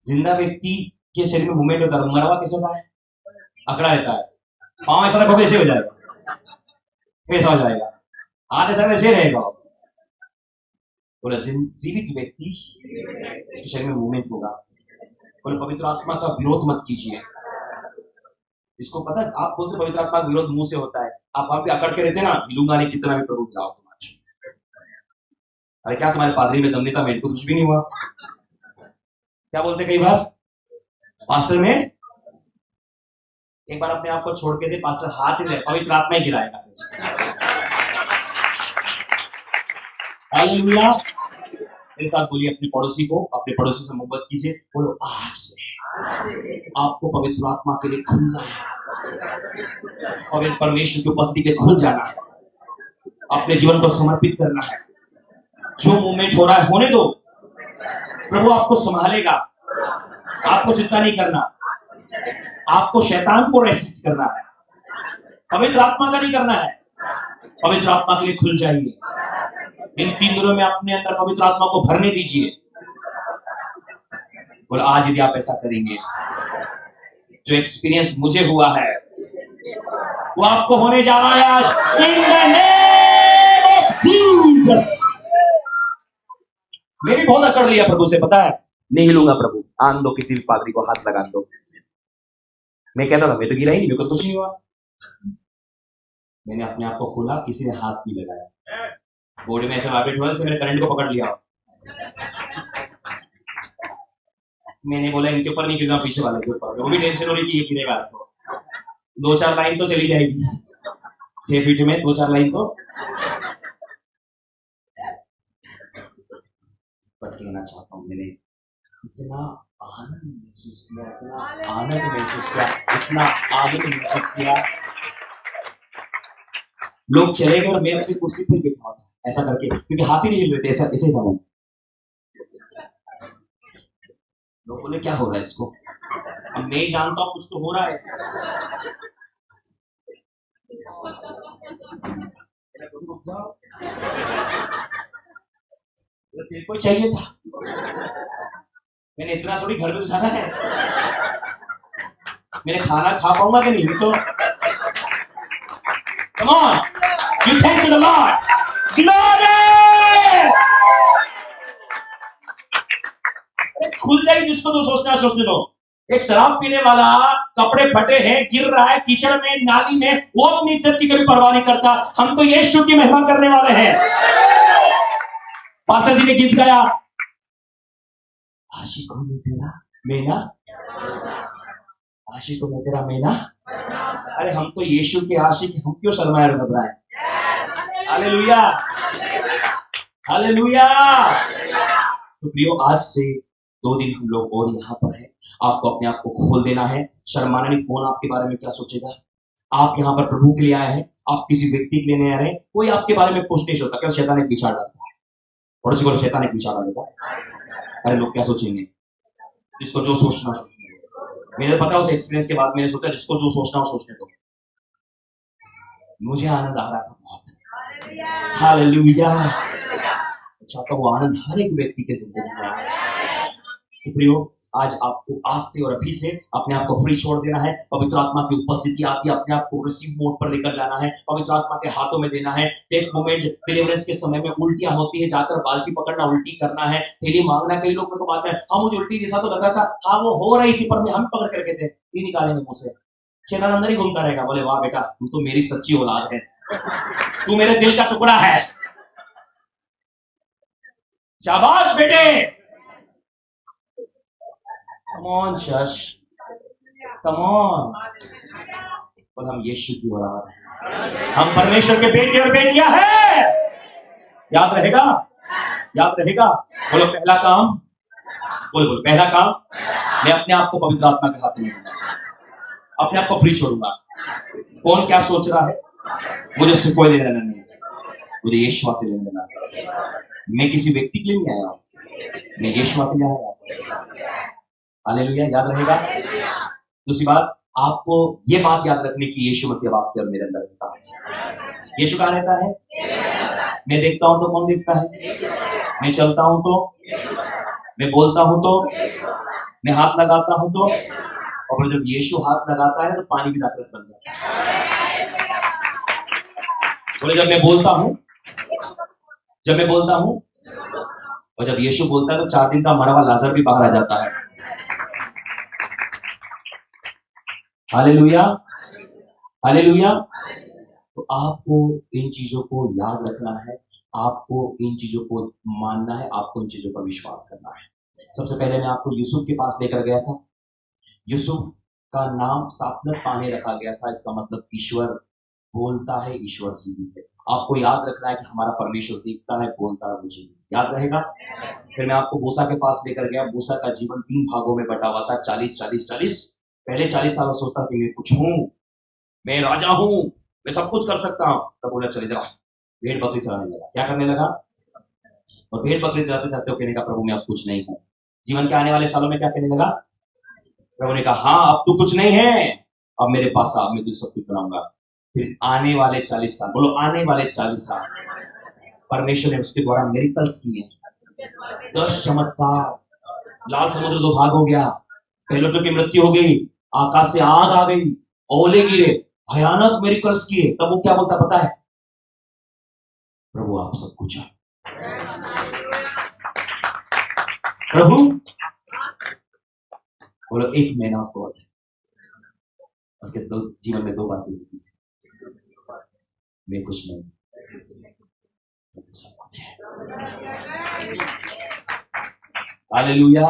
जिंदा व्यक्ति के शरीर में मूवमेंट होता है, मरा हुआ कैसे होता है, अकड़ा रहता है। पांव ऐसा रखोगे ऐसे हो जाएगा, कैसा हो जाएगा, हाथ ऐसा ऐसे रहेगा। बोले जीवित व्यक्ति उसके शरीर में मूवमेंट होगा। बोले पवित्र आत्मा का विरोध मत कीजिए। इसको पता है, आप बोलते पवित्र आत्मा का विरोध मुंह से होता है, आप वहां पे अकड़ के रहते ना, हिलूंगा नहीं कितना भी प्रभु बुलाओ तुम आज। अरे क्या तुम्हारे पादरी में दम नहीं था, मेरे को कुछ भी नहीं हुआ। क्या बोलते कई बार पास्टर में, एक बार अपने आप को छोड़ के दे, पास्टर हाथ ही पवित्र आत्मा ही गिराएगा। हालेलुया। मेरे साथ बोलिए अपने पड़ोसी से मोहब्बत कीजिए, बोलो आज से आपको पवित्र आत्मा के लिए खुलना है, पवित्र परमेश्वर की उपस्थिति पे खुल जाना है, अपने जीवन को समर्पित करना है। जो मूवमेंट हो रहा है होने दो, प्रभु आपको संभालेगा। आपको चिंता नहीं करना, आपको शैतान को रेसिस्ट करना है, पवित्र आत्मा का नहीं करना है। पवित्र आत्मा के लिए खुल जाइए। इन 3 दिनों में अपने अंदर पवित्र आत्मा को भरने दीजिए। बोला आज यदि आप ऐसा करेंगे, जो एक्सपीरियंस मुझे हुआ है वो आपको होने जा रहा है आज, इन द नेम ऑफ जीसस। मेरी बहुत अकड़ लिया प्रभु से, पता है नहीं हिलूंगा प्रभु, आन दो, किसी भी पादरी को हाथ लगा दो। मैं कहता था मैं तो गिरा ही नहीं, मेरे को कुछ नहीं हुआ। मैंने अपने आप को खोला, किसी ने हाथ नहीं लगाया, बॉडी में ऐसा वाइब्रेट हुआ जैसे मैंने करंट को पकड़ लिया। मैंने बोला इनके ऊपर नहीं गिरा, पीछे वाले के ऊपर। वो भी टेंशन हो रही कि ये गिरेगा आज तो, 2-4 लाइन तो चली जाएगी, 6 फीट में 2-4 लाइन तो। पर कहना चाहता हूँ, मैंने इतना आनंद महसूस किया, इतना आनंद महसूस किया, इतना आनंद महसूस किया। लोग चले गए और मैं अपनी कुर्सी पर बैठा था ऐसा करके, क्योंकि हाथ ही नहीं हिल रहे थे, ऐसा ऐसे ही था मैं। लोग बोले क्या हो रहा है इसको, अब मैं ही जानता हूँ कुछ तो हो रहा है। तेरे को चाहिए था, मैंने इतना थोड़ी घर में जाना है, मैंने खाना खा पाऊंगा कि नहीं तो। Come on, you thank to the Lord. Glory! खुल जाएगी जिसको तो सोचना है सोचने दो। एक शराब पीने वाला, कपड़े फटे हैं, गिर रहा है कीचड़ में, नाली में, वो अपनी इज्जत की कभी परवाह नहीं करता। हम तो यीशु की महिमा करने वाले हैं। पास्टर जी ने गीत गाया, आशिकों में तेरा मेना, आशिकों में तेरा मेना। अरे हम तो यीशु के आशिक, हम क्यों शर्माए और घबराए। Hallelujah, hallelujah. तो प्रियो, आज से 2 दिन हम लोग और यहाँ पर हैं। आपको अपने आप को खोल देना है। शर्माना नहीं, कौन आपके बारे में क्या सोचेगा। आप यहाँ पर प्रभु के लिए आए हैं, आप किसी व्यक्ति के लिए नहीं आ रहे। कोई आपके बारे में कुछ नहीं सोचता, क्या शैतान एक विचार डालता है, और उसी को शैतान एक विचार डालेगा, अरे लोग क्या सोचेंगे। जिसको जो सोचना सोचने, मैंने पता उस एक्सपीरियंस के बाद मैंने सोचा जिसको जो सोचना हो सोचने दो। मुझे आनंद आ रहा था बहुत। हालेलुया। चाहता हूँ आनंद हर एक व्यक्ति के जिंदगी में आए। तो प्रियो, आज आपको आज से और अभी से अपने आप को फ्री छोड़ देना है। पवित्र आत्मा की उपस्थिति आती है, अपने आप को रिसीव मोड पर लेकर जाना है, पवित्र आत्मा के हाथों में देना है। टेक मोमेंट डिलीवरेंस के समय में उल्टियां होती है, जाकर बाल्टी पकड़ना, उल्टी करना है, थैली मांगना। कई लोग को बाद में, हाँ मुझे उल्टी जैसा तो लग रहा था, हाँ वो हो रही थी, पर हम पकड़ करके थे, ये निकालेंगे मुंह से। शैतान अंदर ही घूमता रहेगा, बोले वाह बेटा तू तो मेरी सच्ची औलाद है, तू मेरे दिल का टुकड़ा है, शाबाश बेटे। Come on, church. Come on. और हम यीशु की औलाद हैं, हम परमेश्वर के बेटे और बेटियां हैं। याद रहेगा, याद रहेगा। बोलो पहला काम, बोलो पहला काम, मैं अपने आप को पवित्र आत्मा के हाथ में दूंगा, अपने आप को फ्री छोड़ूंगा। कौन क्या सोच रहा है मुझे उससे कोई लेना देना नहीं, मुझे यीशु से लेना देना। मैं किसी व्यक्ति के लिए नहीं आया हूं, मैं यीशु के लिए आया हूं। हालेलुया, याद रहेगा। दूसरी बात, आपको ये बात याद रखनी कि यीशु मसीह अब आपके और मेरे अंदर रहता है। यीशु कहाँ रहता है? मैं देखता हूं तो कौन देखता है? मैं चलता हूं तो, मैं बोलता हूं तो, मैं हाथ लगाता हूं तो, और जब यीशु हाथ लगाता है तो पानी भी दाखरस बन जाता है। बोले जब मैं बोलता हूं और जब यीशु बोलता है तो 4 दिन का मरा हुआ लाजर भी बाहर आ जाता है। Hallelujah, hallelujah. तो आपको इन चीजों को याद रखना है, आपको इन चीजों को मानना है, आपको इन चीजों पर विश्वास करना है। सबसे पहले मैं आपको यूसुफ के पास लेकर गया था। यूसुफ का नाम सापनत पाने रखा गया था। इसका मतलब ईश्वर बोलता है, ईश्वर जीवित है। आपको याद रखना है कि हमारा परमेश्वर देखता है, बोलता है, मुझे याद रहेगा। फिर मैं आपको मूसा के पास लेकर गया। मूसा का जीवन 3 भागों में बटा हुआ था, 40 40 40। पहले 40 साल में सोचता कि मैं कुछ हूं, मैं राजा हूं, मैं सब कुछ कर सकता हूं। तब बोला चले जरा भेड़ बकरी चलाने लगा। क्या करने लगा? और भेड़ बकरी चलाते चलाते वो कहने का प्रभु मैं अब कुछ नहीं हूं। जीवन के आने वाले सालों में क्या कहने लगा? प्रभु ने कहा हाँ अब तू कुछ नहीं है, अब मेरे पास आ, मैं तुझे सब कुछ बनाऊंगा। फिर आने वाले 40 साल, बोलो आने वाले 40 साल परमेश्वर ने उसके द्वारा मिरेकल्स किए, 10 चमत्कार। लाल समुद्र 2 भाग हो गया, पहलों की मृत्यु हो गई, आकाश से आग आ गई, ओले गिरे, भयानक मिरेकल्स किए। तब वो क्या बोलता पता है? प्रभु आप सब कुछ है। प्रभु बोलो एक मैन ऑफ गॉड। उसके जीवन में 2 बातें होती है, मैं कुछ नहीं, सब कुछ है। हालेलुया।